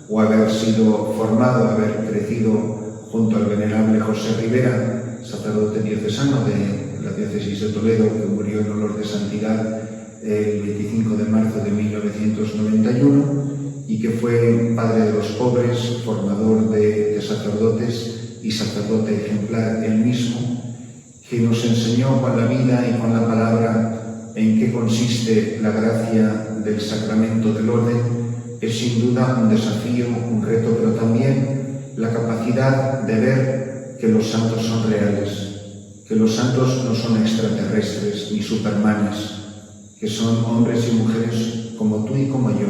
Speaker 2: o haber sido formado, haber crecido junto al venerable José Rivera, sacerdote diocesano de la diócesis de Toledo, que murió en olor de santidad el 25 de marzo de 1991, y que fue padre de los pobres, formador de sacerdotes y sacerdote ejemplar él mismo, que nos enseñó con la vida y con la palabra en qué consiste la gracia del sacramento del orden. Es sin duda un desafío, un reto, pero también la capacidad de ver que los santos son reales, que los santos no son extraterrestres ni supermanes, que son hombres y mujeres como tú y como yo,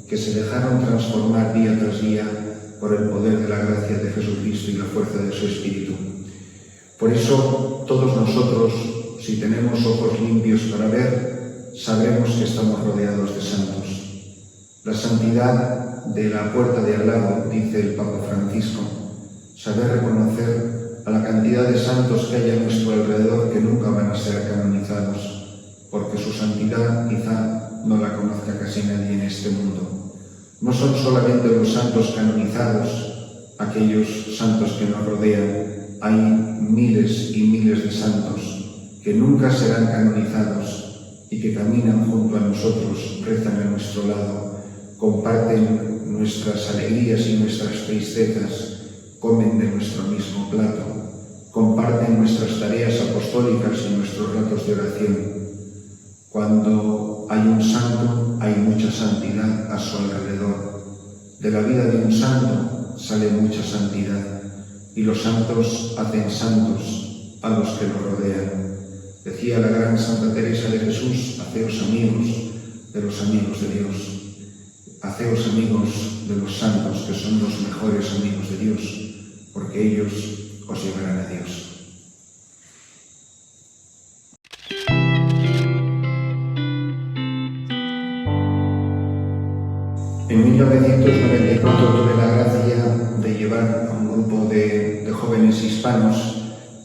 Speaker 2: que se dejaron transformar día tras día por el poder de la gracia de Jesucristo y la fuerza de su Espíritu. Por eso, todos nosotros, si tenemos ojos limpios para ver, sabremos que estamos rodeados de santos. La santidad de la puerta de al lado, dice el Papa Francisco, saber reconocer a la cantidad de santos que hay a nuestro alrededor que nunca van a ser canonizados, porque su santidad quizá no la conozca casi nadie en este mundo. No son solamente los santos canonizados, aquellos santos que nos rodean, hay miles y miles de santos que nunca serán canonizados y que caminan junto a nosotros, rezan a nuestro lado, comparten nuestras alegrías y nuestras tristezas, comen de nuestro mismo plato, comparten nuestras tareas apostólicas y nuestros ratos de oración. Cuando hay un santo, hay mucha santidad a su alrededor. De la vida de un santo sale mucha santidad, y los santos hacen santos a los que los rodean. Decía la gran Santa Teresa de Jesús: haceos amigos de los amigos de Dios. Haceos amigos de los santos, que son los mejores amigos de Dios, porque ellos os llevarán a Dios. En 1994 tuve la gracia de llevar a un grupo de jóvenes hispanos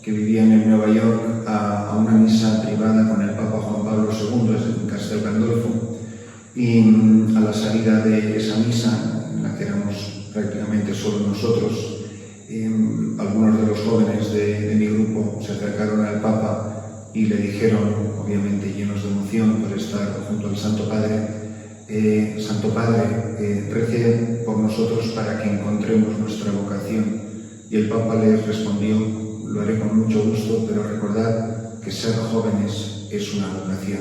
Speaker 2: que vivían en Nueva York a una misa privada con el Papa Juan Pablo II en Castel Gandolfo, y a la salida de esa misa, en la que éramos prácticamente solo nosotros, algunos de los jóvenes de mi grupo se acercaron al Papa y le dijeron, obviamente llenos de emoción por estar junto al Santo Padre: Santo Padre, rece por nosotros para que encontremos nuestra vocación. Y el Papa les respondió: lo haré con mucho gusto, pero recordad que ser jóvenes es una vocación.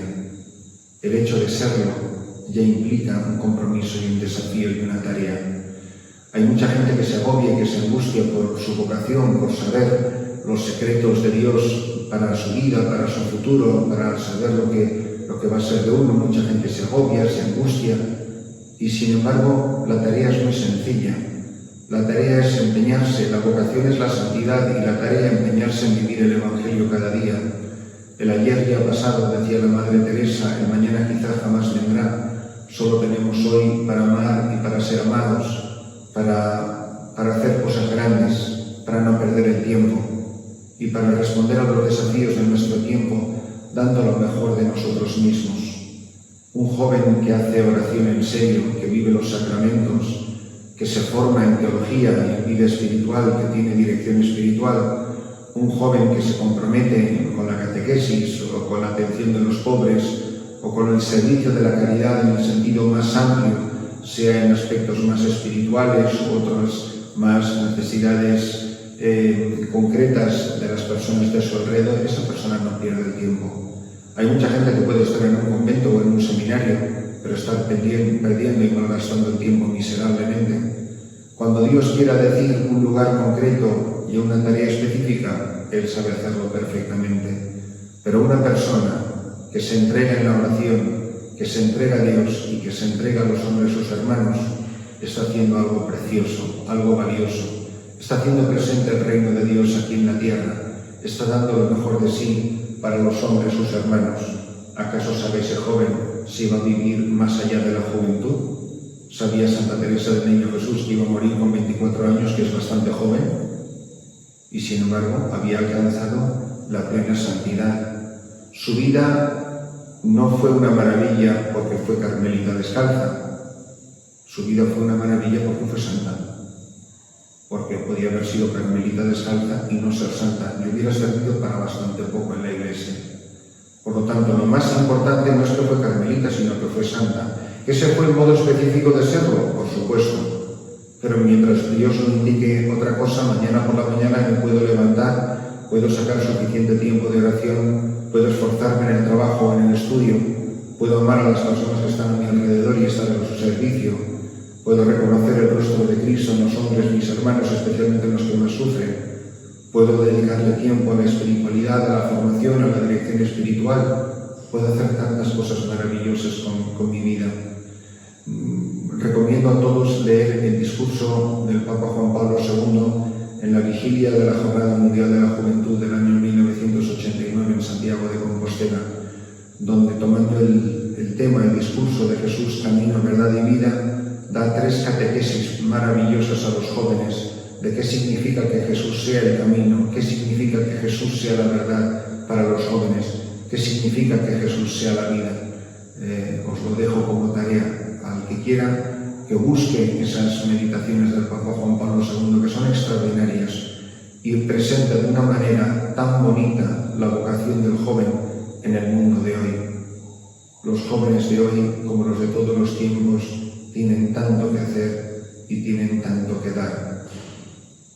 Speaker 2: El hecho de serlo ya implica un compromiso y un desafío y una tarea. Hay mucha gente que se agobia y que se angustia por su vocación, por saber los secretos de Dios para su vida, para su futuro, para saber lo que va a ser de uno. Mucha gente se agobia, se angustia, y sin embargo la tarea es muy sencilla. La tarea es empeñarse, la vocación es la santidad, y la tarea es empeñarse en vivir el Evangelio cada día. El ayer ya pasado, decía la Madre Teresa, el mañana quizás jamás vendrá. Solo tenemos hoy para amar y para ser amados, para hacer cosas grandes, para no perder el tiempo y para responder a los desafíos de nuestro tiempo dando lo mejor de nosotros mismos. Un joven que hace oración en serio, que vive los sacramentos, que se forma en teología y en vida espiritual, que tiene dirección espiritual, un joven que se compromete con la catequesis o con la atención de los pobres o con el servicio de la caridad en el sentido más amplio, sea en aspectos más espirituales u otras más necesidades concretas de las personas de su alrededor, esa persona no pierde el tiempo. Hay mucha gente que puede estar en un convento o en un seminario, pero estar perdiendo y malgastando el tiempo miserablemente. Cuando Dios quiera decir un lugar concreto y una tarea específica, Él sabe hacerlo perfectamente. Pero una persona que se entrega en la oración, que se entrega a Dios y que se entrega a los hombres, sus hermanos, está haciendo algo precioso, algo valioso. Está haciendo presente el reino de Dios aquí en la tierra. Está dando lo mejor de sí para los hombres, sus hermanos. ¿Acaso sabe ese joven si va a vivir más allá de la juventud? ¿Sabía Santa Teresa del Niño Jesús que iba a morir con 24 años, que es bastante joven? Y sin embargo, había alcanzado la plena santidad. Su vida no fue una maravilla porque fue carmelita descalza. Su vida fue una maravilla porque fue santa. Porque podía haber sido carmelita descalza y no ser santa, y hubiera servido para bastante poco en la Iglesia. Por lo tanto, lo más importante no es que fue carmelita, sino que fue santa. ¿Ese fue el modo específico de serlo? Por supuesto. Pero mientras Dios no indique otra cosa, mañana por la mañana me puedo levantar, puedo sacar suficiente tiempo de oración, puedo esforzarme en el trabajo o en el estudio, puedo amar a las personas que están a mi alrededor y estar a su servicio, puedo reconocer el rostro de Cristo en los hombres, mis hermanos, especialmente en los que más sufren, puedo dedicarle tiempo a la espiritualidad, a la formación, a la dirección espiritual, puedo hacer tantas cosas maravillosas con mi vida. Recomiendo a todos leer el discurso del Papa Juan Pablo II en la vigilia de la Jornada Mundial de la Juventud del año 1989 en Santiago de Compostela, donde tomando el tema, el discurso de Jesús, camino, verdad y vida, da 3 catequesis maravillosas a los jóvenes de qué significa que Jesús sea el camino, qué significa que Jesús sea la verdad para los jóvenes, qué significa que Jesús sea la vida. Os lo dejo como tarea al que quiera que busque esas meditaciones del Papa Juan Pablo II, que son extraordinarias y presentan de una manera tan bonita la vocación del joven en el mundo de hoy. Los jóvenes de hoy, como los de todos los tiempos, tienen tanto que hacer y tienen tanto que dar.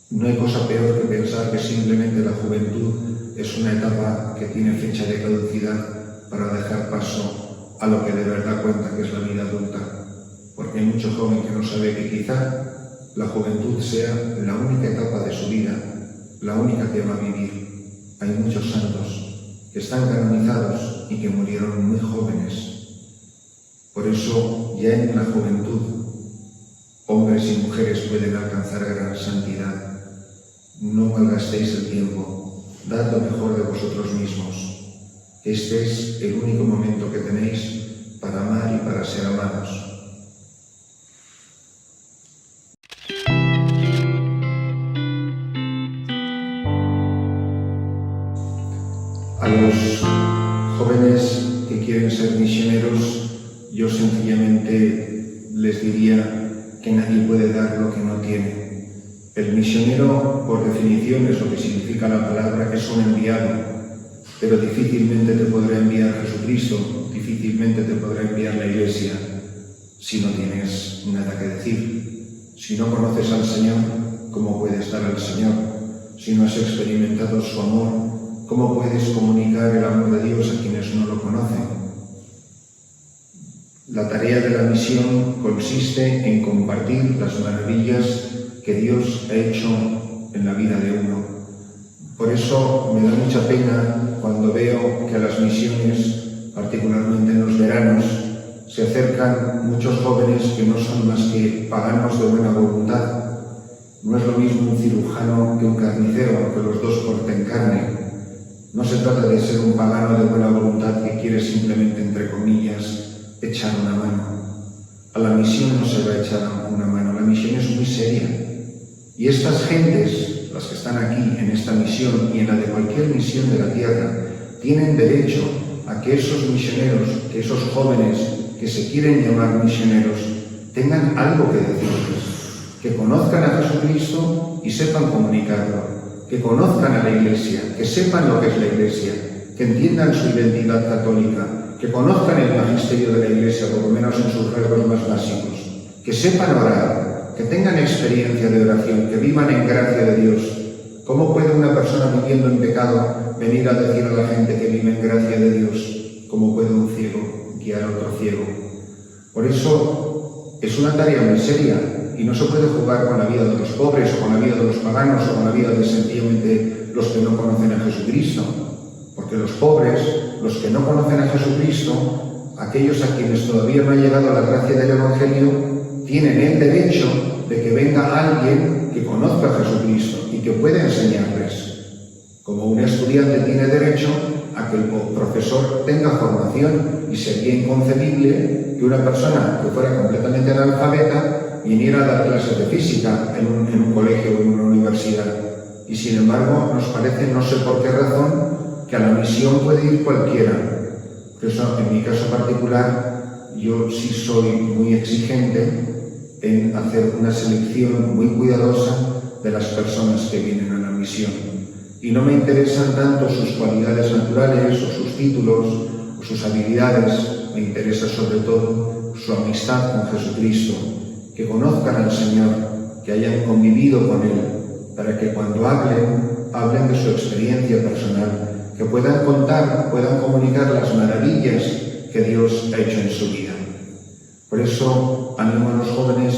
Speaker 2: No hay cosa peor que pensar que simplemente la juventud es una etapa que tiene fecha de caducidad para dejar paso a lo que de verdad cuenta, que es la vida adulta. Porque hay mucho joven que no sabe que quizá la juventud sea la única etapa de su vida, la única que va a vivir. Hay muchos santos que están canonizados y que murieron muy jóvenes. Por eso, ya en la juventud, hombres y mujeres pueden alcanzar gran santidad. No malgastéis el tiempo, dad lo mejor de vosotros mismos. Este es el único momento que tenéis para amar y para ser amados. A los jóvenes que quieren ser misioneros, yo sencillamente les diría que nadie puede dar lo que no tiene. El misionero, por definición, es lo que significa la palabra, es un enviado, pero difícilmente te podrá enviar Jesucristo, difícilmente te podrá enviar la Iglesia si no tienes nada que decir. Si no conoces al Señor, ¿cómo puedes dar al Señor? Si no has experimentado su amor, ¿cómo puedes comunicar el amor de Dios a quienes no lo conocen? La tarea de la misión consiste en compartir las maravillas que Dios ha hecho en la vida de uno. Por eso me da mucha pena cuando veo que a las misiones, particularmente en los veranos, se acercan muchos jóvenes que no son más que paganos de buena voluntad. No es lo mismo un cirujano que un carnicero, aunque los dos corten carne. No se trata de ser un pagano de buena voluntad que quiere simplemente, entre comillas, echar una mano. A la misión no se va a echar una mano, la misión es muy seria. Y estas gentes, las que están aquí en esta misión y en la de cualquier misión de la tierra, tienen derecho a que esos misioneros, que esos jóvenes que se quieren llamar misioneros, tengan algo que decirles, que conozcan a Jesucristo y sepan comunicarlo, que conozcan a la Iglesia, que sepan lo que es la Iglesia, que entiendan su identidad católica, que conozcan el magisterio de la Iglesia, por lo menos en sus rasgos más básicos, que sepan orar, que tengan experiencia de oración, que vivan en gracia de Dios, ¿Cómo puede una persona viviendo en pecado venir a decir a la gente que vive en gracia de Dios? ¿Cómo puede un ciego guiar a otro ciego? Por eso es una tarea muy seria y no se puede jugar con la vida de los pobres o con la vida de los paganos o con la vida de sencillamente los que no conocen a Jesucristo. Porque los pobres, los que no conocen a Jesucristo, aquellos a quienes todavía no ha llegado la gracia del Evangelio, tienen el derecho de que venga alguien que conozca a Jesucristo y que pueda enseñarles. Como un estudiante tiene derecho a que el profesor tenga formación, y sería inconcebible que una persona que fuera completamente analfabeta viniera a dar clases de física en un colegio o en una universidad. Y sin embargo, nos parece, no sé por qué razón, que a la misión puede ir cualquiera. Por eso, en mi caso particular, yo sí soy muy exigente en hacer una selección muy cuidadosa de las personas que vienen a la misión. Y no me interesan tanto sus cualidades naturales o sus títulos o sus habilidades, me interesa sobre todo su amistad con Jesucristo, que conozcan al Señor, que hayan convivido con Él, para que cuando hablen de su experiencia personal, que puedan contar, puedan comunicar las maravillas que Dios ha hecho en su vida. Por eso animo a los jóvenes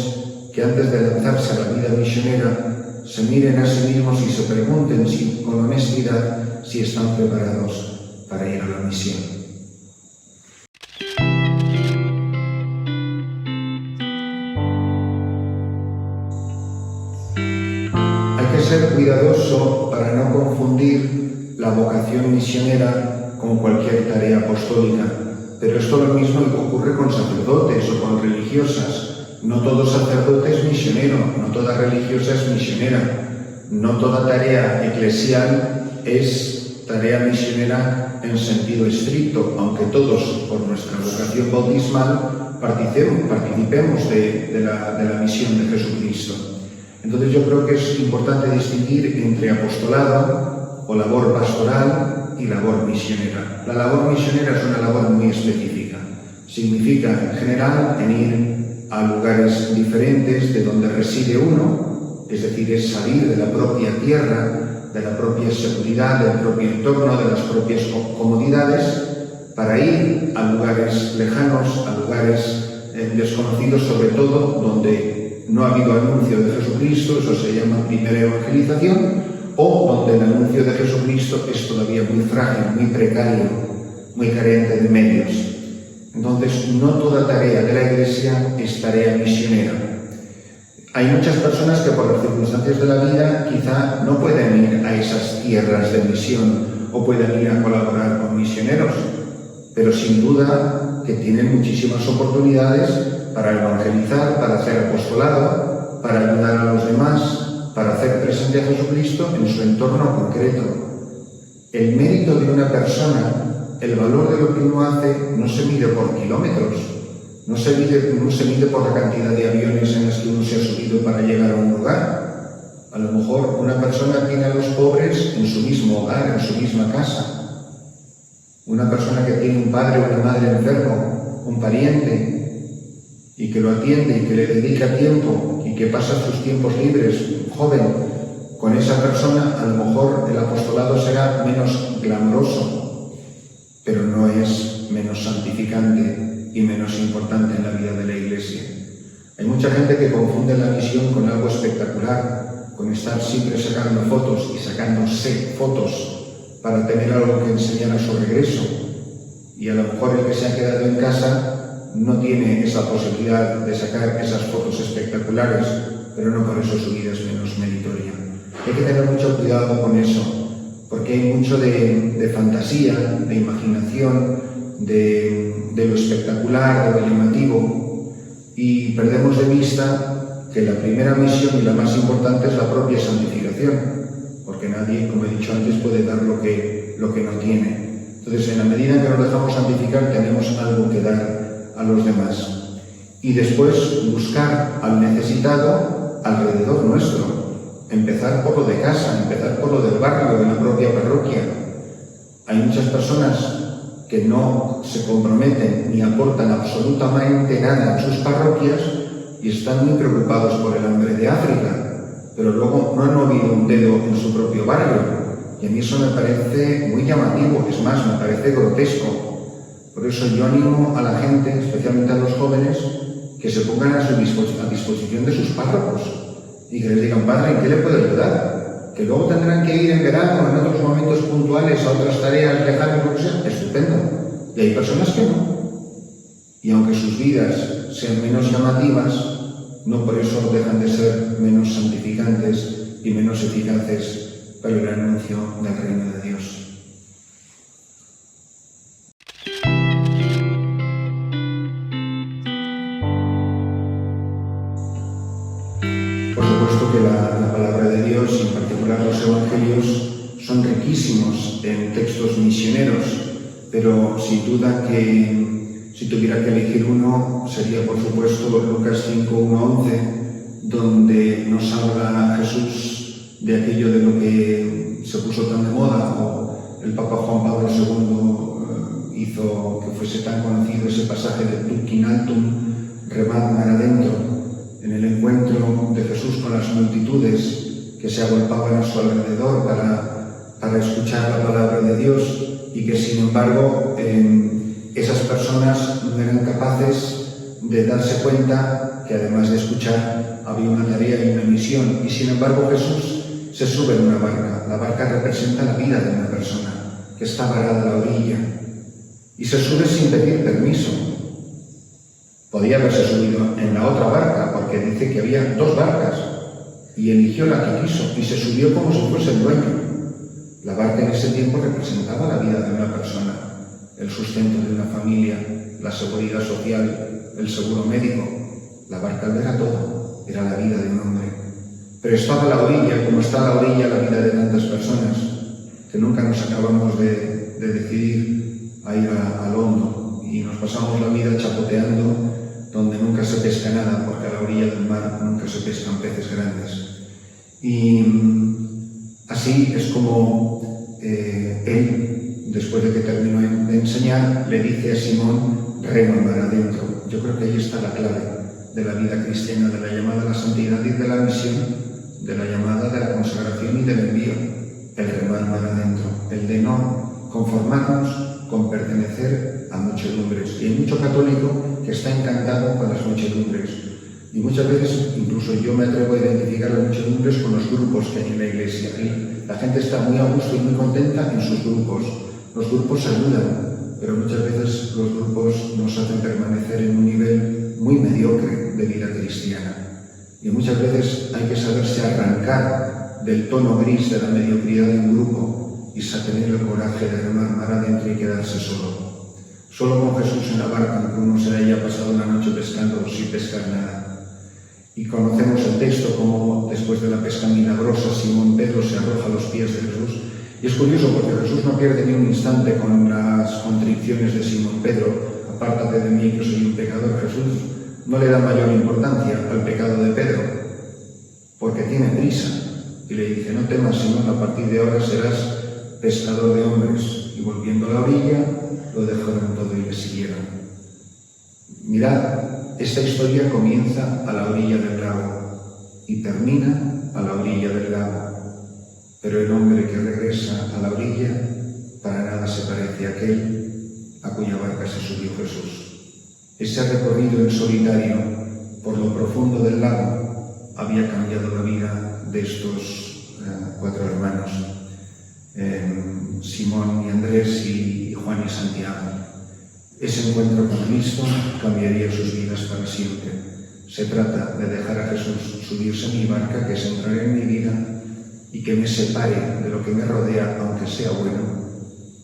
Speaker 2: que antes de lanzarse a la vida misionera se miren a sí mismos y se pregunten con honestidad si están preparados para ir a la misión. Hay que ser cuidadoso para no confundir la vocación misionera con cualquier tarea apostólica. Pero esto lo mismo ocurre con sacerdotes o con religiosas. No todo sacerdote es misionero, no toda religiosa es misionera. No toda tarea eclesial es tarea misionera en sentido estricto, aunque todos, por nuestra vocación bautismal, participemos de la misión de Jesucristo. Entonces yo creo que es importante distinguir entre apostolado o labor pastoral y labor misionera. La labor misionera es una labor muy específica. Significa, en general, en ir a lugares diferentes de donde reside uno, es decir, es salir de la propia tierra, de la propia seguridad, del propio entorno, de las propias comodidades, para ir a lugares lejanos, a lugares desconocidos, sobre todo donde no ha habido anuncio de Jesucristo, eso se llama primera evangelización, o donde el anuncio de Jesucristo es todavía muy frágil, muy precario, muy carente de medios. Entonces, no toda tarea de la Iglesia es tarea misionera. Hay muchas personas que por las circunstancias de la vida quizá no pueden ir a esas tierras de misión o pueden ir a colaborar con misioneros, pero sin duda que tienen muchísimas oportunidades para evangelizar, para hacer apostolado, para ayudar a los demás, para hacer presente a Jesucristo en su entorno concreto. El mérito de una persona, el valor de lo que uno hace, no se mide por kilómetros, no se mide por la cantidad de aviones en los que uno se ha subido para llegar a un lugar. A lo mejor una persona tiene a los pobres en su mismo hogar, en su misma casa. Una persona que tiene un padre o una madre enfermo, un pariente, y que lo atiende y que le dedica tiempo y que pasa sus tiempos libres, joven, con esa persona, a lo mejor el apostolado será menos glamoroso, pero no es menos santificante y menos importante en la vida de la Iglesia. Hay mucha gente que confunde la misión con algo espectacular, con estar siempre sacando fotos y sacándose fotos para tener algo que enseñar a su regreso. Y a lo mejor el que se ha quedado en casa no tiene esa posibilidad de sacar esas fotos espectaculares, pero no por eso su vida es menos meritoria. Hay que tener mucho cuidado con eso, porque hay mucho de fantasía, de imaginación, de lo espectacular, de lo llamativo, y perdemos de vista que la primera misión y la más importante es la propia santificación, porque nadie, como he dicho antes, puede dar lo que no tiene. Entonces, en la medida que nos dejamos santificar, tenemos algo que dar a los demás. Y después buscar al necesitado alrededor nuestro. Empezar por lo de casa, empezar por lo del barrio, de la propia parroquia. Hay muchas personas que no se comprometen ni aportan absolutamente nada en sus parroquias y están muy preocupados por el hambre de África. pero luego no han movido un dedo en su propio barrio. Y a mí eso me parece muy llamativo, es más, me parece grotesco. Por eso yo animo a la gente, especialmente a los jóvenes, que se pongan a disposición de sus párrocos y que les digan: padre, ¿en qué le puedo ayudar? Que luego tendrán que ir en verano, en otros momentos puntuales, a otras tareas lejanas, lo que sea, estupendo. Y hay personas que no. Y aunque sus vidas sean menos llamativas, no por eso dejan de ser menos santificantes y menos eficaces para el anuncio del reino de Dios. Por supuesto que la palabra de Dios, y en particular los evangelios, son riquísimos en textos misioneros, pero sin duda que si tuviera que elegir uno, sería por supuesto Lucas 5, 1 a 11, donde nos habla Jesús de aquello de lo que se puso tan de moda, o el Papa Juan Pablo II hizo que fuese tan conocido ese pasaje de Tuc in altum, remad mar adentro, en el encuentro de Jesús con las multitudes que se agolpaban a su alrededor para escuchar la palabra de Dios, y que sin embargo esas personas no eran capaces de darse cuenta que además de escuchar había una tarea y una misión, y sin embargo Jesús se sube en una barca. La barca representa la vida de una persona que está varada a la orilla, y se sube sin pedir permiso. Podía haberse subido en la otra barca, porque dice que había 2 barcas, y eligió la que quiso, y se subió como si fuese el dueño. La barca en ese tiempo representaba la vida de una persona, el sustento de una familia, la seguridad social, el seguro médico. La barca lo era todo, era la vida de un hombre. Pero estaba a la orilla, como está a la orilla la vida de tantas personas, que nunca nos acabamos de decidir a ir al hondo, y nos pasamos la vida chapoteando donde nunca se pesca nada, porque a la orilla del mar nunca se pescan peces grandes. Y así es como él, después de que terminó de enseñar, le dice a Simón: rema mar adentro. Yo creo que ahí está la clave de la vida cristiana, de la llamada a la santidad y de la misión, de la llamada de la consagración y del envío, el remar mar adentro, el de no conformarnos con pertenecer a muchedumbres. Y hay mucho católico que está encantado con las muchedumbres, y muchas veces incluso yo me atrevo a identificar las muchedumbres con los grupos que hay en la Iglesia. Y la gente está muy a gusto y muy contenta en sus grupos. Los grupos ayudan, pero muchas veces los grupos nos hacen permanecer en un nivel muy mediocre de vida cristiana. Y muchas veces hay que saberse arrancar del tono gris de la mediocridad de un grupo y tener el coraje de remar mar adentro y quedarse solo. Solo con Jesús en la barca, aunque uno se haya pasado una noche pescando sin pescar nada. Y conocemos el texto como después de la pesca milagrosa Simón Pedro se arroja a los pies de Jesús. Y es curioso porque Jesús no pierde ni un instante con las contriciones de Simón Pedro: apártate de mí que soy un pecador. Jesús no le da mayor importancia al pecado de Pedro, porque tiene prisa, y le dice: no temas, Simón, a partir de ahora serás pescador de hombres. Y volviendo a la orilla, lo dejaron todo y le siguieron. Mirad, esta historia comienza a la orilla del lago y termina a la orilla del lago, pero el hombre que regresa a la orilla para nada se parece a aquel a cuya barca se subió Jesús. Ese recorrido en solitario por lo profundo del lago había cambiado la vida de estos 4 hermanos, Simón y Andrés y Juan y Santiago. Ese encuentro con Cristo cambiaría sus vidas para siempre. Se trata de dejar a Jesús subirse en mi barca, que es entrar en mi vida y que me separe de lo que me rodea, aunque sea bueno,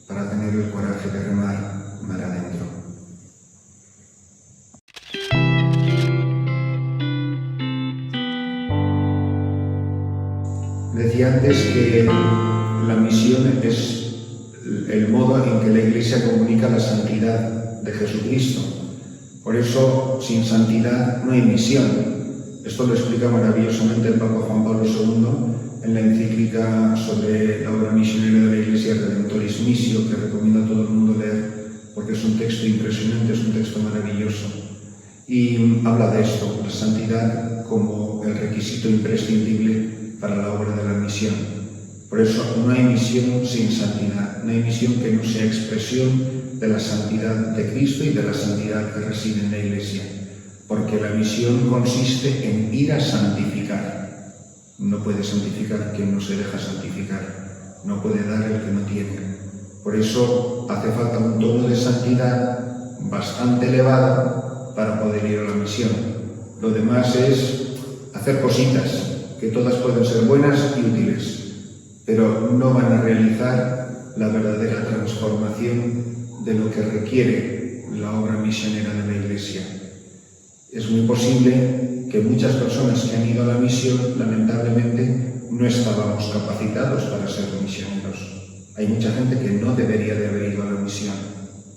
Speaker 2: para tener el coraje de remar mar adentro. Decía antes que la misión es el modo en que la Iglesia comunica la santidad de Jesucristo. Por eso, sin santidad no hay misión. Esto lo explica maravillosamente el Papa Juan Pablo II en la encíclica sobre la obra misionera de la Iglesia, Redemptoris Missio, que recomiendo a todo el mundo leer, porque es un texto impresionante, es un texto maravilloso. Y habla de esto, la santidad como el requisito imprescindible para la obra de la misión. Por eso no hay misión sin santidad, no hay misión que no sea expresión de la santidad de Cristo y de la santidad que reside en la Iglesia, porque la misión consiste en ir a santificar. No puede santificar quien no se deja santificar, no puede dar el que no tiene. Por eso hace falta un tono de santidad bastante elevado para poder ir a la misión. Lo demás es hacer cositas, que todas pueden ser buenas y útiles, pero no van a realizar la verdadera transformación de lo que requiere la obra misionera de la Iglesia. Es muy posible que muchas personas que han ido a la misión, lamentablemente, no estábamos capacitados para ser misioneros. Hay mucha gente que no debería de haber ido a la misión,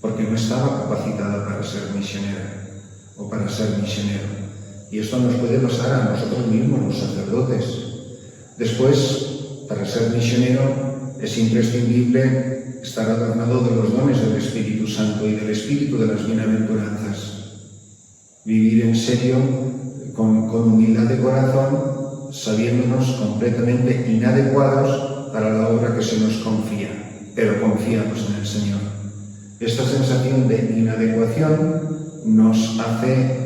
Speaker 2: porque no estaba capacitada para ser misionera o para ser misionero. Y esto nos puede pasar a nosotros mismos, los sacerdotes. Después, para ser misionero es imprescindible estar adornado de los dones del Espíritu Santo y del Espíritu de las bienaventuranzas. Vivir en serio, con humildad de corazón, sabiéndonos completamente inadecuados para la obra que se nos confía, pero confiamos en el Señor. Esta sensación de inadecuación nos hace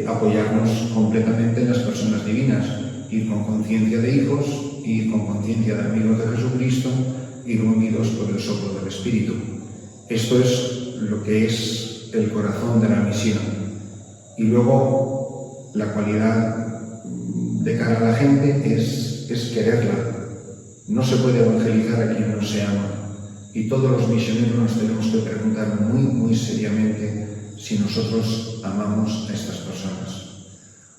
Speaker 2: apoyarnos completamente en las personas divinas, ir con conciencia de hijos, ir con conciencia de amigos de Jesucristo, ir unidos por el soplo del Espíritu. Esto es lo que es el corazón de la misión. Y luego, la cualidad de cara a la gente es quererla. No se puede evangelizar a quien no se ama. Y todos los misioneros nos tenemos que preguntar muy seriamente si nosotros amamos a estas personas.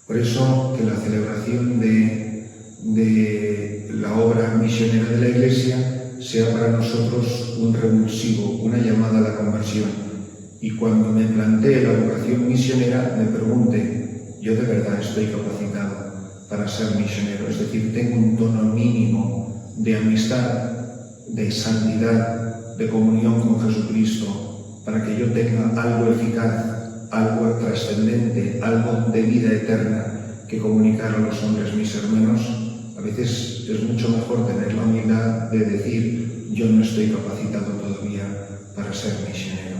Speaker 2: Por eso que la celebración de la obra misionera de la Iglesia sea para nosotros un revulsivo, una llamada a la conversión. Y cuando me plantee la vocación misionera, me pregunte, ¿yo de verdad estoy capacitado para ser misionero? Es decir, ¿tengo un tono mínimo de amistad, de santidad, de comunión con Jesucristo, para que yo tenga algo eficaz, algo trascendente, algo de vida eterna que comunicar a los hombres, mis hermanos? A veces es mucho mejor tener la humildad de decir, yo no estoy capacitado todavía para ser misionero.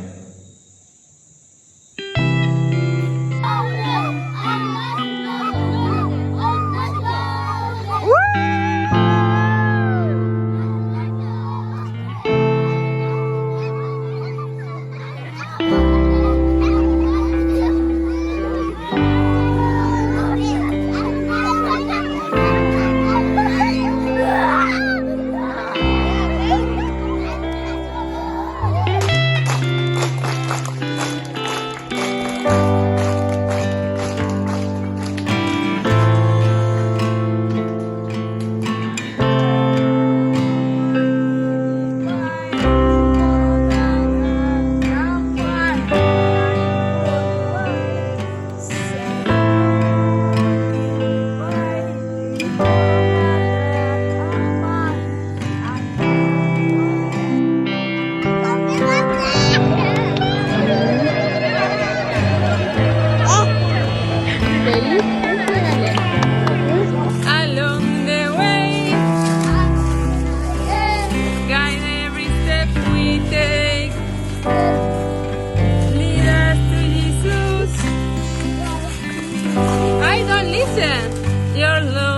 Speaker 1: Your love.